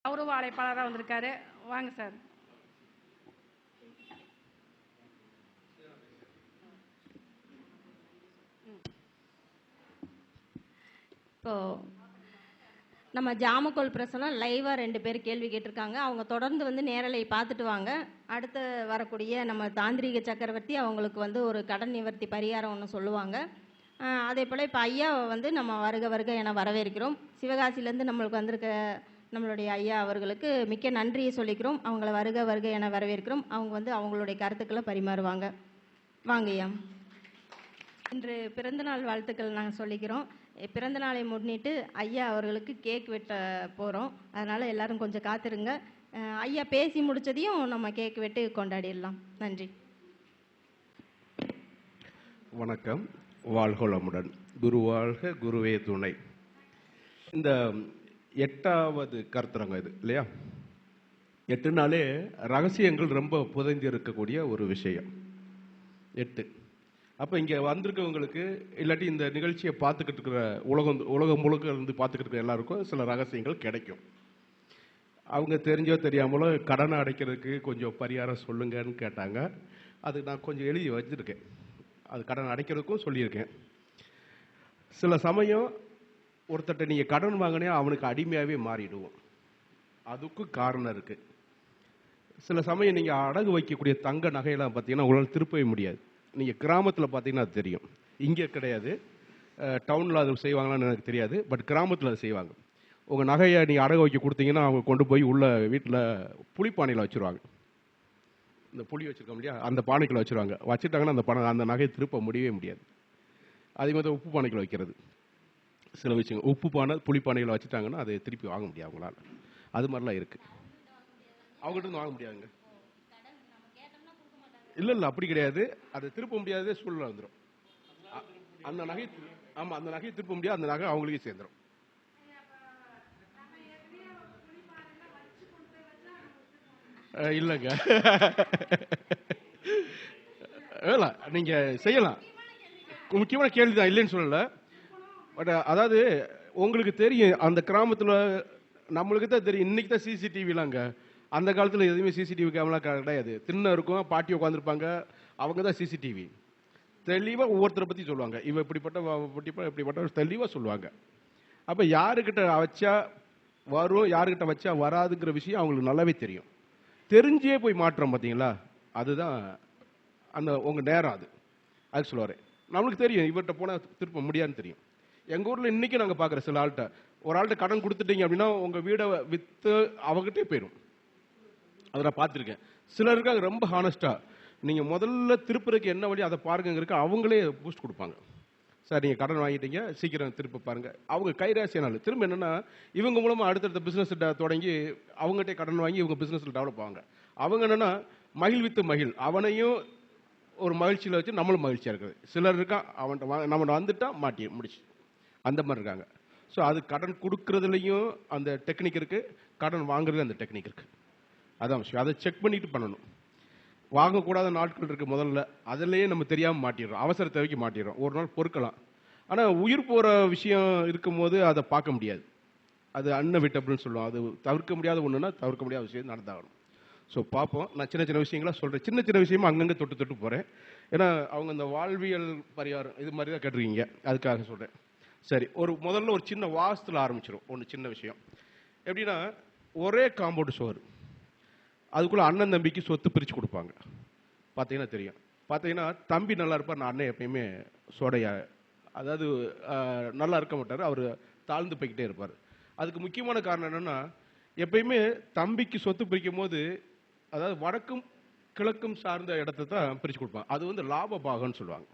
கௌரவ அழைப்பாளராக வந்திருக்காரு. வாங்க சார். இப்போ நம்ம ஜாமக்கோல் பிரசனம் லைவாக 2 பேர் கேள்வி கேட்டிருக்காங்க. அவங்க தொடர்ந்து வந்து நேரலை பார்த்துட்டு வாங்க. அடுத்து வரக்கூடிய நம்ம தாந்திரிக சக்கரவர்த்தி அவங்களுக்கு வந்து ஒரு கடன் நிவர்த்தி பரிகாரம் ஒன்று சொல்லுவாங்க. அதே போல் இப்போ ஐயாவை வந்து நம்ம வருக வருக என வரவேற்கிறோம். சிவகாசியிலேருந்து நம்மளுக்கு வந்திருக்க நம்மளுடைய ஐயா அவர்களுக்கு மிக்க நன்றியை சொல்லிக்கிறோம். அவங்கள வருக வருக என வரவேற்கிறோம். அவங்க வந்து அவங்களுடைய கருத்துக்களை பரிமாறுவாங்க. வாங்க ஐயா. இன்று பிறந்தநாள் வாழ்த்துக்கள் நாங்கள் சொல்லிக்கிறோம். பிறந்த நாளை முன்னிட்டு ஐயா அவர்களுக்கு கேக் வெட்ட போகிறோம். அதனால் எல்லாரும் கொஞ்சம் காத்திருங்க. ஐயா பேசி முடித்ததையும் நம்ம கேக் வெட்டு கொண்டாடிடலாம். நன்றி. வணக்கம். வாழ்கோளமுடன். குரு வாழ்க, குருவே துணை. இந்த 8வது கருத்தரங்கம் இது இல்லையா? 8 நாளே ரகசியங்கள் ரொம்ப புதைஞ்சு இருக்கக்கூடிய ஒரு விஷயம். 8. அப்போ இங்கே வந்திருக்கவங்களுக்கு இல்லாட்டி இந்த நிகழ்ச்சியை பார்த்துக்கிட்டு இருக்கிற உலகம் முழுக்க இருந்து பார்த்துக்கிட்டு இருக்கிற எல்லாருக்கும் சில ரகசியங்கள் கிடைக்கும். அவங்க தெரிஞ்சோ தெரியாமலோ கடனை அடைக்கிறதுக்கு கொஞ்சம் பரிகாரம் சொல்லுங்கன்னு கேட்டாங்க. அது நான் கொஞ்சம் எழுதி வச்சுருக்கேன். அது கடன் அடைக்கிறதுக்கும் சொல்லியிருக்கேன். சில சமயம் ஒருத்தட்ட நீங்கள் கடன் வாங்கினே அவனுக்கு அடிமையாகவே மாறிடுவோம். அதுக்கும் காரணம் இருக்குது. சில சமயம் நீங்கள் அடகு வைக்கக்கூடிய தங்க நகையெல்லாம் பார்த்தீங்கன்னா உங்களால் திருப்பவே முடியாது. நீங்கள் கிராமத்தில் பார்த்தீங்கன்னா அது தெரியும். இங்கே கிடையாது. டவுனில் அது செய்வாங்களான்னு எனக்கு தெரியாது. பட் கிராமத்தில் அது செய்வாங்க. உங்கள் நகையை நீங்கள் அடகு வைக்க கொடுத்தீங்கன்னா அவங்க கொண்டு போய் உள்ள வீட்டில் புளிப்பானையில் வச்சுருவாங்க. இந்த புளி வச்சுருக்கோம் இல்லையா, அந்த பானைக்குள்ள வச்சுருவாங்க. வச்சுட்டாங்கன்னா அந்த நகையை திருப்ப முடியவே முடியாது. அதே மாதிரி உப்பு பானைக்குள்ள வைக்கிறது சில விஷயங்கள். உப்பு பானை புளிப்பானைகளை வச்சுட்டாங்கன்னா அதை திருப்பி வாங்க முடியாது அவங்களால. அது மாதிரிலாம் இருக்குது. அவங்ககிட்ட வாங்க முடியாதுங்க. இல்லை அப்படி கிடையாது. அதை திருப்ப முடியாதே சூழ்நிலை வந்துடும். அந்த நகை ஆமாம், அந்த நகையை திருப்ப முடியாது. அந்த நகை அவங்களுக்கே சேர்ந்துடும். இல்லைங்க, நீங்க செய்யலாம். முக்கியமான கேள்விதான், இல்லைன்னு சொல்லல. பட் அதாவது உங்களுக்கு தெரியும், அந்த கிராமத்தில் நம்மளுக்கு தான் தெரியும். இன்னைக்கு தான் சிசிடிவிலாங்க. அந்த காலத்தில் எதுவுமே சிசிடிவி கேமரா கிடையாது. திண்ணை இருக்கும், பாட்டி உட்காந்துருப்பாங்க. அவங்க தான் சிசிடிவி. தெளிவாக ஒவ்வொருத்தரை பற்றி சொல்லுவாங்க. இவ இப்படிப்பட்ட தெளிவாக சொல்லுவாங்க. அப்போ யாருக்கிட்ட வச்சா வரும், யாருக்கிட்ட வச்சா வராதுங்கிற விஷயம் அவங்களுக்கு நல்லாவே தெரியும். தெரிஞ்சே போய் மாற்றம் பார்த்தீங்களா, அதுதான் அந்த உங்கள் நேரம். அது சொல்லுவார். நம்மளுக்கு தெரியும் இவர்கிட்ட போனால் திருப்ப முடியாதுன்னு தெரியும். எங்கள் ஊரில் இன்றைக்கி நாங்கள் பார்க்குற சில ஆள்கிட்ட, ஒரு ஆள்கிட்ட கடன் கொடுத்துட்டீங்க அப்படின்னா உங்கள் வீடை விற்று அவங்ககிட்டே போயிடும். அதை நான் பார்த்துருக்கேன். சிலருக்காக ரொம்ப ஹானஸ்ட்டாக நீங்கள் முதல்ல திருப்புறதுக்கு என்ன வழி அதை பாருங்கிறதுக்கு அவங்களே பூஸ்ட் கொடுப்பாங்க. சார் நீங்கள் கடன் வாங்கிட்டீங்க, சீக்கிரம் திருப்ப பாருங்கள். அவங்க கைராசியானாலும் திரும்ப என்னென்னா இவங்க மூலமாக அடுத்தடுத்த பிஸ்னஸ் தொடங்கி அவங்ககிட்டே கடன் வாங்கி இவங்க பிஸ்னஸில் டெவலப் ஆவாங்க. அவங்க என்னென்னா மகிழ் வித்து மகிழ், அவனையும் ஒரு மகிழ்ச்சியில் வச்சு நம்மளும் மகிழ்ச்சியாக இருக்குது. சிலர் இருக்கா அவன்கிட்ட நம்ம வந்துட்டா முடிச்சு அந்த மாதிரி இருக்காங்க. ஸோ அது கடன் கொடுக்குறதுலையும் அந்த டெக்னிக் இருக்குது, கடன் வாங்குறதுல அந்த டெக்னிக் இருக்குது. அதான் விஷயம். அதை செக் பண்ணிட்டு பண்ணணும். வாங்கக்கூடாத நாட்கள் இருக்குது முதல்ல, அதிலேயே நம்ம தெரியாமல் மாட்டிடுறோம், அவசர தேவைக்கு மாட்டிடுறோம். ஒரு நாள் பொறுக்கலாம். ஆனால் உயிர் போகிற விஷயம் இருக்கும்போது அதை பார்க்க முடியாது. அது அன்எவிட்டபிள்னு சொல்லுவோம். அது தவிர்க்க முடியாத ஒன்றுனா தவிர்க்க முடியாத விஷயம் நடந்தாகணும். ஸோ பார்ப்போம். நான் சின்ன சின்ன விஷயங்களாக சொல்கிறேன். சின்ன சின்ன விஷயமா அங்கங்கே தொட்டு போகிறேன். ஏன்னா அவங்க இந்த வாழ்வியல் பரிகாரம் இது மாதிரி தான் கேட்டிருக்கீங்க, அதுக்காக சொல்கிறேன். சரி, முதல்ல ஒரு சின்ன வாசத்தில் ஆரம்பிச்சிடும். ஒன்று சின்ன விஷயம் எப்படின்னா, ஒரே காம்பவுண்ட் சுவர், அதுக்குள்ளே அண்ணன் தம்பிக்கு சொத்து பிரித்து கொடுப்பாங்க. பார்த்தீங்கன்னா தெரியும். பார்த்தீங்கன்னா தம்பி நல்லா இருப்பார், நான் அண்ணன் எப்பயுமே சோடையா, அதாவது நல்லா இருக்க மாட்டார், அவர் தாழ்ந்து போய்கிட்டே இருப்பார். அதுக்கு முக்கியமான காரணம் என்னென்னா, எப்பயுமே தம்பிக்கு சொத்து பிரிக்கும் போது அதாவது வடக்கும் கிழக்கும் சார்ந்த இடத்த தான் பிரித்து கொடுப்பாங்க. அது வந்து லாப பாகம்னு சொல்லுவாங்க.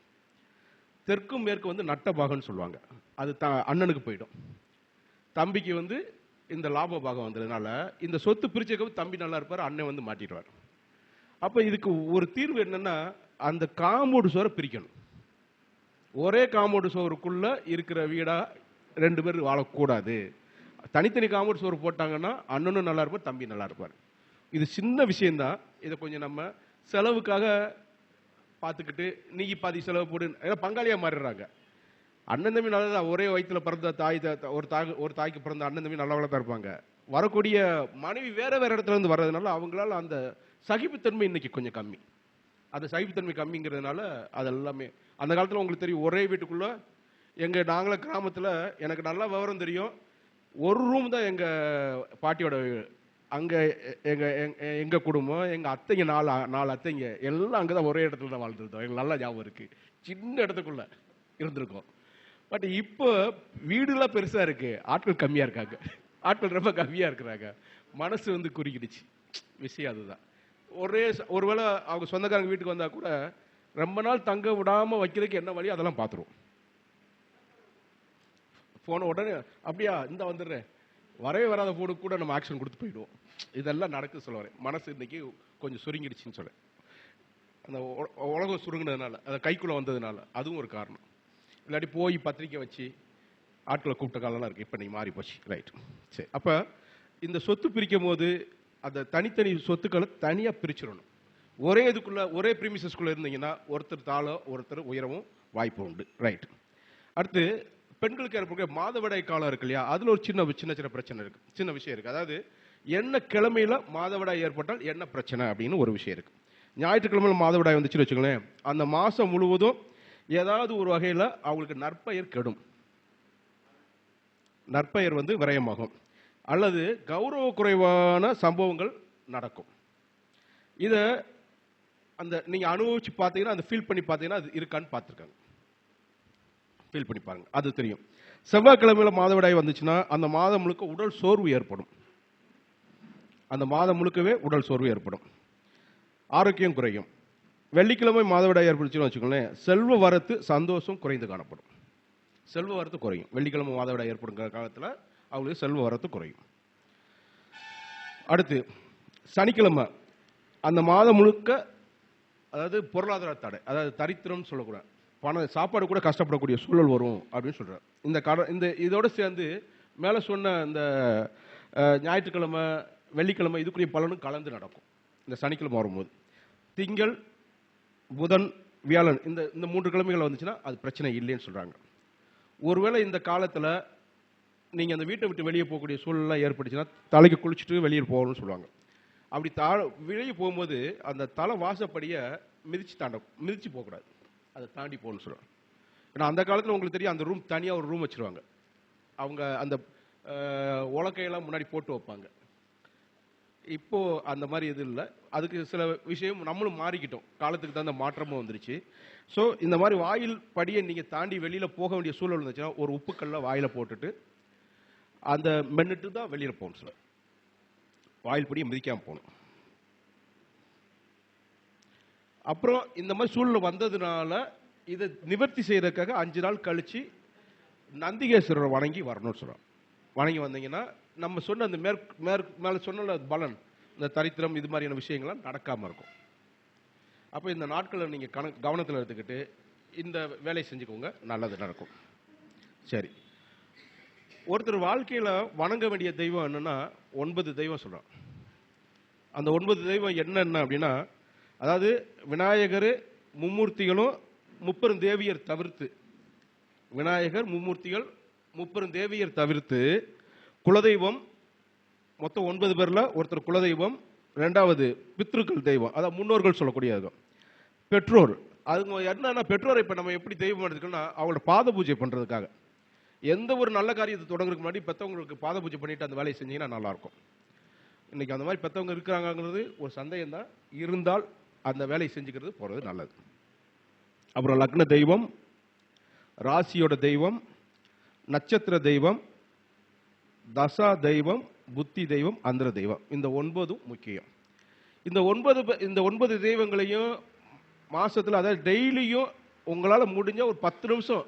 தெற்கும் மேற்கு வந்து நட்ட பாகம்னு சொல்லுவாங்க. அது அண்ணனுக்கு போயிடும். தம்பிக்கு வந்து இந்த லாப பாகம் வந்ததுனால இந்த சொத்து பிரிச்சுக்க தம்பி நல்லா இருப்பார், அண்ணன் வந்து மாட்டிடுவார். அப்போ இதுக்கு ஒரு தீர்வு என்னன்னா, அந்த காம்பவுண்ட் சுவரை பிரிக்கணும். ஒரே காம்பவுண்ட் சுவருக்குள்ள இருக்கிற வீடா 2 பேர் வாழக்கூடாது. தனித்தனி காம்பவுண்ட் சுவர் போட்டாங்கன்னா அண்ணனும் நல்லா இருப்பார், தம்பி நல்லா இருப்பார். இது சின்ன விஷயம்தான். இதை கொஞ்சம் நம்ம செலவுக்காக பார்த்துக்கிட்டு நீ பாதி செலவு போடு, ஏன்னா பங்காளியாக மாறிடுறாங்க. அண்ணன் தம்பி நல்லா, ஒரே வயிற்றுல பிறந்த ஒரு தாய்க்கு பிறந்த அண்ணன் தம்பி நல்லவங்களா தான் இருப்பாங்க. வரக்கூடிய மனைவி வேற வேற இடத்துல இருந்து வர்றதுனால அவங்களால அந்த சகிப்புத்தன்மை இன்னைக்கு கொஞ்சம் கம்மி. அந்த சகிப்புத்தன்மை கம்மிங்கிறதுனால அது எல்லாமே அந்த காலத்தில் உங்களுக்கு தெரியும், ஒரே வீட்டுக்குள்ள நாங்களும் கிராமத்தில் எனக்கு நல்லா விவரம் தெரியும், ஒரு ரூம் தான் எங்க பாட்டியோட வீடு. அங்க எங்க குடும்பம், எங்க அத்தைங்க நாலு அத்தைங்க எல்லாம் அங்கதான் ஒரே இடத்துல தான் வாழ்ந்துருந்தோம். எங்களுக்கு நல்லா ஞாபகம் இருக்கு, சின்ன இடத்துக்குள்ள இருந்திருக்கோம். பட் இப்போ வீடுலாம் பெருசா இருக்கு, ஆட்கள் கம்மியா இருக்காங்க, ஆட்கள் ரொம்ப கம்மியா இருக்கிறாங்க. மனசு வந்து குறுக்கிடுச்சு. விஷயம் அதுதான். ஒருவேளை அவங்க சொந்தக்காரங்க வீட்டுக்கு வந்தா கூட ரொம்ப நாள் தங்க விடாம வைக்கிறதுக்கு என்ன வழி அதெல்லாம் பார்த்துருவோம். போன உடனே அப்படியா இந்த வந்துடுறேன், வரவே வராத போடு கூட நம்ம ஆக்ஷன் கொடுத்து போயிடுவோம். இதெல்லாம் நடக்குது சொல்ல வரேன். மனசு இன்னைக்கு கொஞ்சம் சுருங்கிடுச்சுன்னு சொல்றேன். அந்த உலகம் சுருங்கினதுனால, அந்த கைக்குள்ள வந்ததுனால அதுவும் ஒரு காரணம். இல்லாட்டி போய் பத்திரிக்கை வச்சு ஆட்களை கூப்பிட்ட காலம்லாம் இருக்கு. இப்போ நீ மாறி போச்சு. ரைட், சரி. அப்போ இந்த சொத்து பிரிக்கும் போது அந்த தனித்தனி சொத்துக்களை தனியாக பிரிச்சிடணும். ஒரே இதுக்குள்ள ஒரே ப்ரீமிசஸ்குள்ள இருந்தீங்கன்னா ஒருத்தர் தாழோ ஒருத்தர் உயரவும் வாய்ப்பு உண்டு. ரைட். அடுத்து பெண்களுக்கு ஏற்பட மாதவிடாய் காலம் இருக்கு இல்லையா, அதுல ஒரு சின்ன சின்ன பிரச்சனை இருக்கு, சின்ன விஷயம் இருக்கு. அதாவது என்ன கிழமையில மாதவிடாய் ஏற்பட்டால் என்ன பிரச்சனை அப்படின்னு ஒரு விஷயம் இருக்கு. ஞாயிற்றுக்கிழமையில மாதவிடாய் வந்துச்சுன்னு வச்சுக்கோங்களேன், அந்த மாசம் முழுவதும் ஏதாவது ஒரு வகையில அவங்களுக்கு நற்பெயர் கெடும், நற்பெயர் வந்து விரயமாகும், அல்லது கௌரவ குறைவான சம்பவங்கள் நடக்கும். இத அந்த நீங்க அனுபவிச்சு பார்த்தீங்கன்னா, அந்த ஃபீல் பண்ணி பார்த்தீங்கன்னா அது இருக்கான்னு பார்த்துருக்காங்க, ஃபீல் பண்ணி பாருங்க, அது தெரியும். செவ்வாய்க்கிழமையில மாதவிடாய் வந்துச்சுன்னா அந்த மாதம் முழுக்க உடல் சோர்வு ஏற்படும், அந்த மாதம் முழுக்கவே உடல் சோர்வு ஏற்படும், ஆரோக்கியம் குறையும். வெள்ளிக்கிழமை மாதவிடாய் ஏற்படுச்சுன்னு வச்சுக்கோங்களேன், செல்வ வரத்து சந்தோஷம் குறைந்து காணப்படும், செல்வ வரத்து குறையும். வெள்ளிக்கிழமை மாதவிடாய் ஏற்படும் காலத்தில் அவங்களுக்கு செல்வ வரத்து குறையும். அடுத்து சனிக்கிழமை அந்த மாதம் முழுக்க, அதாவது பொருளாதார தடை, அதாவது தரித்திரம் சொல்லக்கூடாது, சாப்பாடு கூட கஷ்டப்படக்கூடிய சூழல் வரும் அப்படின்னு சொல்றாரு. இந்த இதோட சேர்ந்து மேல சொன்ன இந்த ஞாயிற்றுக்கிழமை வெள்ளிக்கிழமை இதுக்குரிய பலனும் கலந்து நடக்கும். இந்த சனிக்கிழமை வரும்போது திங்கள் புதன் வியாழன் இந்த 3 கிழமைகள் வந்துச்சுன்னா அது பிரச்சனை இல்லைன்னு சொல்றாங்க. ஒருவேளை இந்த காலத்துல நீங்க அந்த வீட்டை விட்டு வெளியே போகக்கூடிய சூழல்லாம் ஏற்பட்டுச்சுன்னா தலைக்கு குளிச்சுட்டு வெளியே போகணும்னு சொல்லுவாங்க. அப்படி வெளியே போகும்போது அந்த தலை வாசப்படியை மிதிச்சு போகக்கூடாது, அதை தாண்டி போகணும்னு சொல்லுவாங்க. ஏன்னா அந்த காலத்தில் உங்களுக்கு தெரியும், அந்த ரூம் தனியாக ஒரு ரூம் வச்சிருவாங்க, அவங்க அந்த உலக்கையெல்லாம் முன்னாடி போட்டு வைப்பாங்க. இப்போ அந்த மாதிரி இது இல்லை. அதுக்கு சில விஷயம் நம்மளும் மாறிக்கிட்டோம், காலத்துக்கு தகுந்த மாற்றமும் வந்துருச்சு. ஸோ இந்த மாதிரி வாயில் படியை நீங்கள் தாண்டி வெளியில் போக வேண்டிய சூழல் இருந்துச்சுன்னா ஒரு உப்புக்கல்ல வாயில போட்டுட்டு அந்த மென்னுட்டு தான் வெளியில் போகணும். சில வாயில் படியை மிதிக்காமல் போகணும். அப்புறம் இந்த மாதிரி சூழ்நிலை வந்ததுனால இதை நிவர்த்தி செய்யறதுக்காக 5 நாள் கழிச்சு நந்திகேஸ்வரரை வணங்கி வரணும்னு சொல்றோம். வணங்கி வந்தீங்கன்னா நம்ம சொன்ன அந்த மேல சொன்ன பலன், இந்த தரித்திரம் இது மாதிரியான விஷயங்கள்லாம் நடக்காம இருக்கும். அப்போ இந்த நாட்களை நீங்க கவனத்தில் எடுத்துக்கிட்டு இந்த வேலையை செஞ்சுக்கோங்க, நல்லது நடக்கும். சரி, ஒருத்தர் வாழ்க்கையில வணங்க வேண்டிய தெய்வம் என்னன்னா 9 தெய்வம் சொல்றோம். அந்த 9 தெய்வம் என்னென்ன அப்படின்னா, அதாவது விநாயகர் மும்மூர்த்திகளும் 30 தேவியர் தவிர்த்து, விநாயகர் மும்மூர்த்திகள் 30 தேவியர் தவிர்த்து குலதெய்வம் மொத்தம் 9 பேர்ல ஒருத்தர் குலதெய்வம், 2வது பித்ருக்கள் தெய்வம், அதாவது முன்னோர்கள் சொல்லக்கூடிய பெற்றோர். அதுங்க என்னன்னா, பெற்றோரை இப்ப நம்ம எப்படி தெய்வம் எடுத்துக்கணும்னா அவங்களோட பாத பூஜை பண்றதுக்காக, எந்த ஒரு நல்ல காரியத்தை தொடங்குறதுக்கு முன்னாடி பெற்றவங்களுக்கு பாத பூஜை பண்ணிட்டு அந்த வேலையை செஞ்சீங்கன்னா நல்லா இருக்கும். இன்னைக்கு அந்த மாதிரி பெற்றவங்க இருக்கிறாங்கிறது ஒரு சந்தேகம் தான், இருந்தால் அந்த வேலையை செஞ்சுக்கிறது போறது நல்லது. அப்புறம் லக்ன தெய்வம், ராசியோட தெய்வம், நட்சத்திர தெய்வம், தசா தெய்வம், புத்தி தெய்வம், அந்தர தெய்வம், இந்த 9 முக்கியம். இந்த 9 தெய்வங்களையும் மாசத்துல, அதாவது டெய்லியும் உங்களால முடிஞ்ச ஒரு 10 நிமிஷம்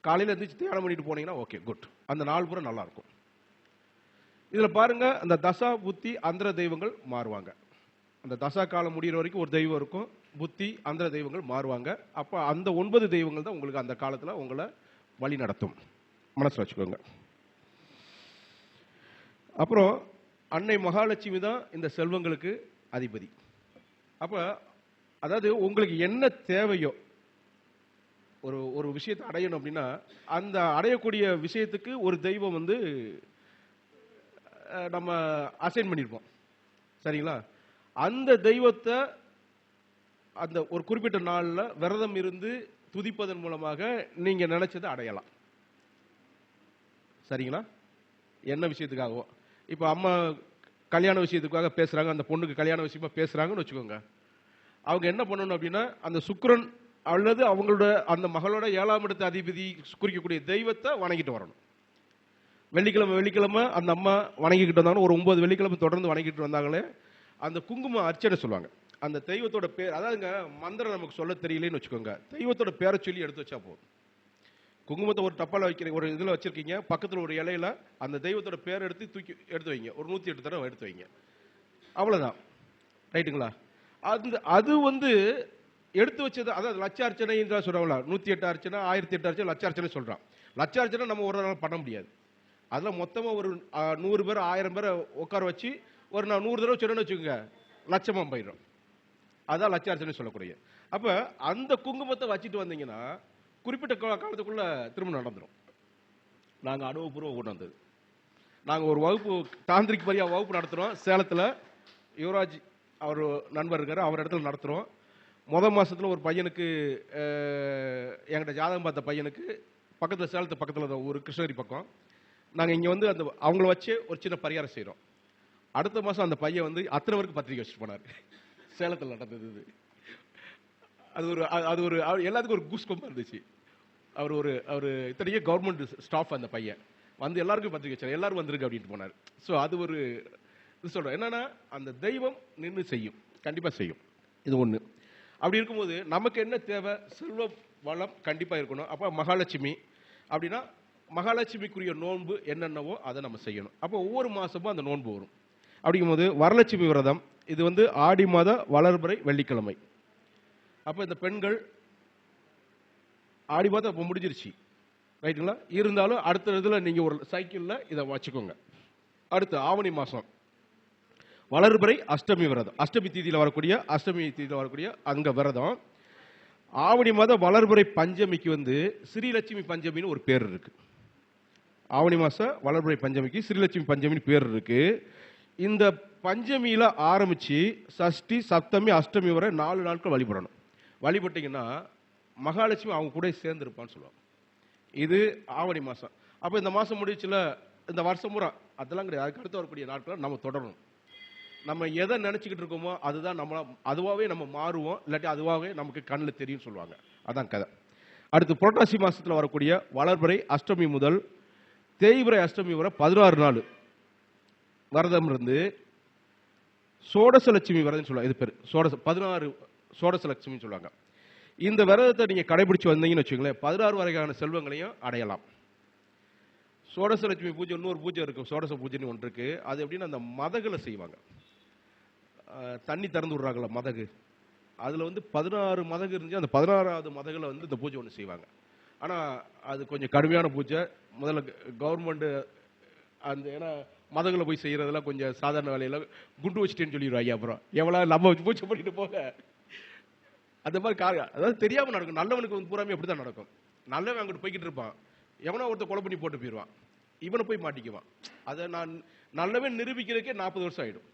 காலையில எந்திரிச்சு தியானம் பண்ணிட்டு போனீங்கன்னா ஓகே, குட், அந்த நாள் பூரா நல்லா இருக்கும். இதுல பாருங்க, அந்த தசா புத்தி அந்தர தெய்வங்கள் மாறுவாங்க. அந்த தசா காலம் முடிகிற வரைக்கும் ஒரு தெய்வம் இருக்கும், புத்தி அந்தர தெய்வங்கள் மாறுவாங்க. அப்ப அந்த 9 தெய்வங்கள் தான் உங்களுக்கு அந்த காலத்துல உங்களை வழி நடத்தும், மனசுல வச்சுக்கோங்க. அப்புறம் அன்னை மகாலட்சுமி தான் இந்த செல்வங்களுக்கு அதிபதி. அப்ப அதாவது உங்களுக்கு என்ன தேவையோ, ஒரு விஷயத்தை அடையணும் அப்படின்னா அந்த அடையக்கூடிய விஷயத்துக்கு ஒரு தெய்வம் வந்து நம்ம அசைன் பண்ணியிருப்போம். சரிங்களா? அந்த தெய்வத்தை அந்த ஒரு குறிப்பிட்ட நாளில் விரதம் இருந்து துதிப்பதன் மூலமாக நீங்க நினைச்சதை அடையலாம். சரிங்களா? என்ன விஷயத்துக்காகவோ, இப்போ அம்மா கல்யாண விஷயத்துக்காக பேசுறாங்க, அந்த பொண்ணுக்கு கல்யாண விஷயமா பேசுறாங்கன்னு வச்சுக்கோங்க. அவங்க என்ன பண்ணணும் அப்படின்னா, அந்த சுக்கிரன் அல்லது அவங்களோட அந்த மகளோட 7ஆம் இடத்து அதிபதி குறிக்கக்கூடிய தெய்வத்தை வணங்கிட்டு வரணும். வெள்ளிக்கிழமை அந்த அம்மா வணங்கிக்கிட்டு வந்தாங்க. ஒரு 9 வெள்ளிக்கிழமை தொடர்ந்து வணங்கிட்டு வந்தாங்களே, அந்த குங்கும அர்ச்சனை சொல்லுவாங்க. அந்த தெய்வத்தோட பேர், அதாவதுங்க மந்திரம் நமக்கு சொல்ல தெரியலன்னு வச்சுக்கோங்க, தெய்வத்தோட பேரை சொல்லி எடுத்து வச்சா போதும். குங்குமத்தை ஒரு டப்பால வைக்கிறீங்க, ஒரு இதில் வச்சிருக்கீங்க, பக்கத்தில் ஒரு இலையில அந்த தெய்வத்தோட பேரை எடுத்து வைங்க. ஒரு 108 தடவை எடுத்து வைங்க. அவ்வளோதான். ரைட்டுங்களா? அது எடுத்து வச்சது, அதாவது லட்சார்ச்சனை சொல்றாங்களா, 108 அர்ச்சனை, 1008 அர்ச்சனை, லட்சார்ச்சனை சொல்றான். லட்சார்ச்சனை நம்ம ஒரு நாள் பண்ண முடியாது. அதில் மொத்தமாக ஒரு 100 பேர் 1000 பேரை உட்கார வச்சு ஒரு நான் 100 தடவை சொன்னேன்னு வச்சுக்கோங்க, லட்சமா போயிடும். அதான் லட்சார்ச்சனை சொல்லக்கூடிய. அப்ப அந்த குங்குமத்தை வச்சுட்டு வந்தீங்கன்னா குறிப்பிட்ட காலத்துக்குள்ள திரும்ப நடந்துடும். நாங்கள் அனுபவபூர்வம் கொண்டு வந்தது. நாங்கள் ஒரு வகுப்பு, தாந்திரிக் பரியா வகுப்பு நடத்துகிறோம் சேலத்தில். யுவராஜ் அவர் நண்பர் இருக்கார், அவர் இடத்துல நடத்துகிறோம். மாதத்தில் ஒரு பையனுக்கு, என்கிட்ட ஜாதகம் பார்த்த பையனுக்கு பக்கத்தில், சேலத்து பக்கத்தில் ஒரு கிருஷ்ணகிரி பக்கம், நாங்கள் இங்கே அந்த அவங்கள வச்சு ஒரு சின்ன பரிகாரம் செய்கிறோம். அடுத்த மாதம் அந்த பையன் அத்தனை பேருக்கு பத்திரிக்கை வச்சுட்டு போனார். சேலத்தில் நடந்தது. அது ஒரு எல்லாத்துக்கும் ஒரு கூஸ்பம்பா இருந்துச்சு. அவர் இத்தனைக்கும் கவர்மெண்ட் ஸ்டாஃப். அந்த பையன் எல்லாருக்கும் பத்திரிக்கை வச்சார், எல்லாரும் வந்திருக்கு அப்படின்ட்டு போனார். ஸோ அது ஒரு இது சொல்கிறேன். என்னன்னா, அந்த தெய்வம் நின்று செய்யும், கண்டிப்பாக செய்யும். இது ஒன்று. அப்படி இருக்கும்போது நமக்கு என்ன தேவை? செல்வ வளம் கண்டிப்பாக இருக்கணும். அப்போ மகாலட்சுமி அப்படின்னா, மகாலட்சுமிக்குரிய நோன்பு என்னென்னவோ அதை நம்ம செய்யணும். அப்போ ஒவ்வொரு மாதமும் அந்த நோன்பு வரும். அப்படிங்கும்போது வரலட்சுமி விரதம், இது ஆடி மாத வளர்பிறை வெள்ளிக்கிழமை. அப்போ இந்த பெண்கள் ஆடி மாதம் இப்போ முடிஞ்சிருச்சு, ரைட்டுங்களா? இருந்தாலும் அடுத்த இதில் நீங்கள் ஒரு சைக்கிளில் இதை வச்சுக்கோங்க. அடுத்து ஆவணி மாதம் வளர்பிறை அஷ்டமி விரதம், அஷ்டமி தீதியில் வரக்கூடிய அங்க விரதம். ஆவணி மாதம் வளர்பிறை பஞ்சமிக்கு ஸ்ரீலட்சுமி பஞ்சமின்னு ஒரு பேர் இருக்கு. ஆவணி மாதம் வளர்பிறை பஞ்சமிக்கு ஸ்ரீலட்சுமி பஞ்சமின்னு பேர் இருக்கு. இந்த பஞ்சமியில் ஆரம்பித்து சஷ்டி, சப்தமி, அஷ்டமி வரை 4 நாட்கள் வழிபடணும். வழிபட்டீங்கன்னா மகாலட்சுமி அவங்க கூட சேர்ந்துருப்பான்னு சொல்லுவாங்க. இது ஆவணி மாதம். அப்போ இந்த மாதம் முடிச்சுல, இந்த வருஷம் பூரா அதெல்லாம் கிடையாது. அதுக்கு அடுத்து வரக்கூடிய நாட்களை நம்ம தொடரணும். நம்ம எதை நினச்சிக்கிட்டு இருக்கோமோ அதுதான் அதுவாகவே நம்ம மாறுவோம், இல்லாட்டி அதுவாகவே நமக்கு கண்ணில் தெரியும் சொல்லுவாங்க. அதான் கதை. அடுத்து புரட்டாசி மாதத்தில் வரக்கூடிய வளர்பிறை அஷ்டமி முதல் தேய்பிறை அஷ்டமி வரை 16 நாள் விரதம் இருந்து சோடசலட்சுமி விரதம் சொல்லுவாங்க. இது பேர் 16 சோடசலட்சுமின்னு சொல்லுவாங்க. இந்த விரதத்தை நீங்கள் கடைபிடிச்சு வந்தீங்கன்னு வச்சுங்களேன், 16 வரைக்கான செல்வங்களையும் அடையலாம். சோடசலட்சுமி பூஜை, இன்னொரு பூஜை இருக்கும், சோடச பூஜைன்னு ஒன்று இருக்கு. அது எப்படின்னா, அந்த மதகுல செய்வாங்க. தண்ணி திறந்து விடுறாங்கள மதகு, அதில் 16 மதகு இருந்துச்சு. அந்த 16வது மதகுல இந்த பூஜை ஒன்று செய்வாங்க. ஆனால் அது கொஞ்சம் கடுமையான பூஜை. முதல்ல கவர்மெண்ட் அந்த, ஏன்னா மதகுல போய் செய்யறதெல்லாம் கொஞ்சம் சாதாரண வேலையில குண்டு வச்சுட்டேன்னு சொல்லிடுவாங்க. அப்புறம் எவ்வளோ நம்ம பூஜை பண்ணிட்டு போக, அந்த மாதிரி அதாவது தெரியாமல் நடக்கும். நல்லவனுக்கு பூராமே அப்படி தான் நடக்கும். நல்லவன் அங்கிட்டு போய்கிட்டு இருப்பான், எவனோ ஒருத்தர் கொலை பண்ணி போட்டு போயிடுவான், இவனை போய் மாட்டிக்குவான். அதை நான் நல்லவன் நிரூபிக்கிறதுக்கே 40 வருஷம் ஆயிடும்.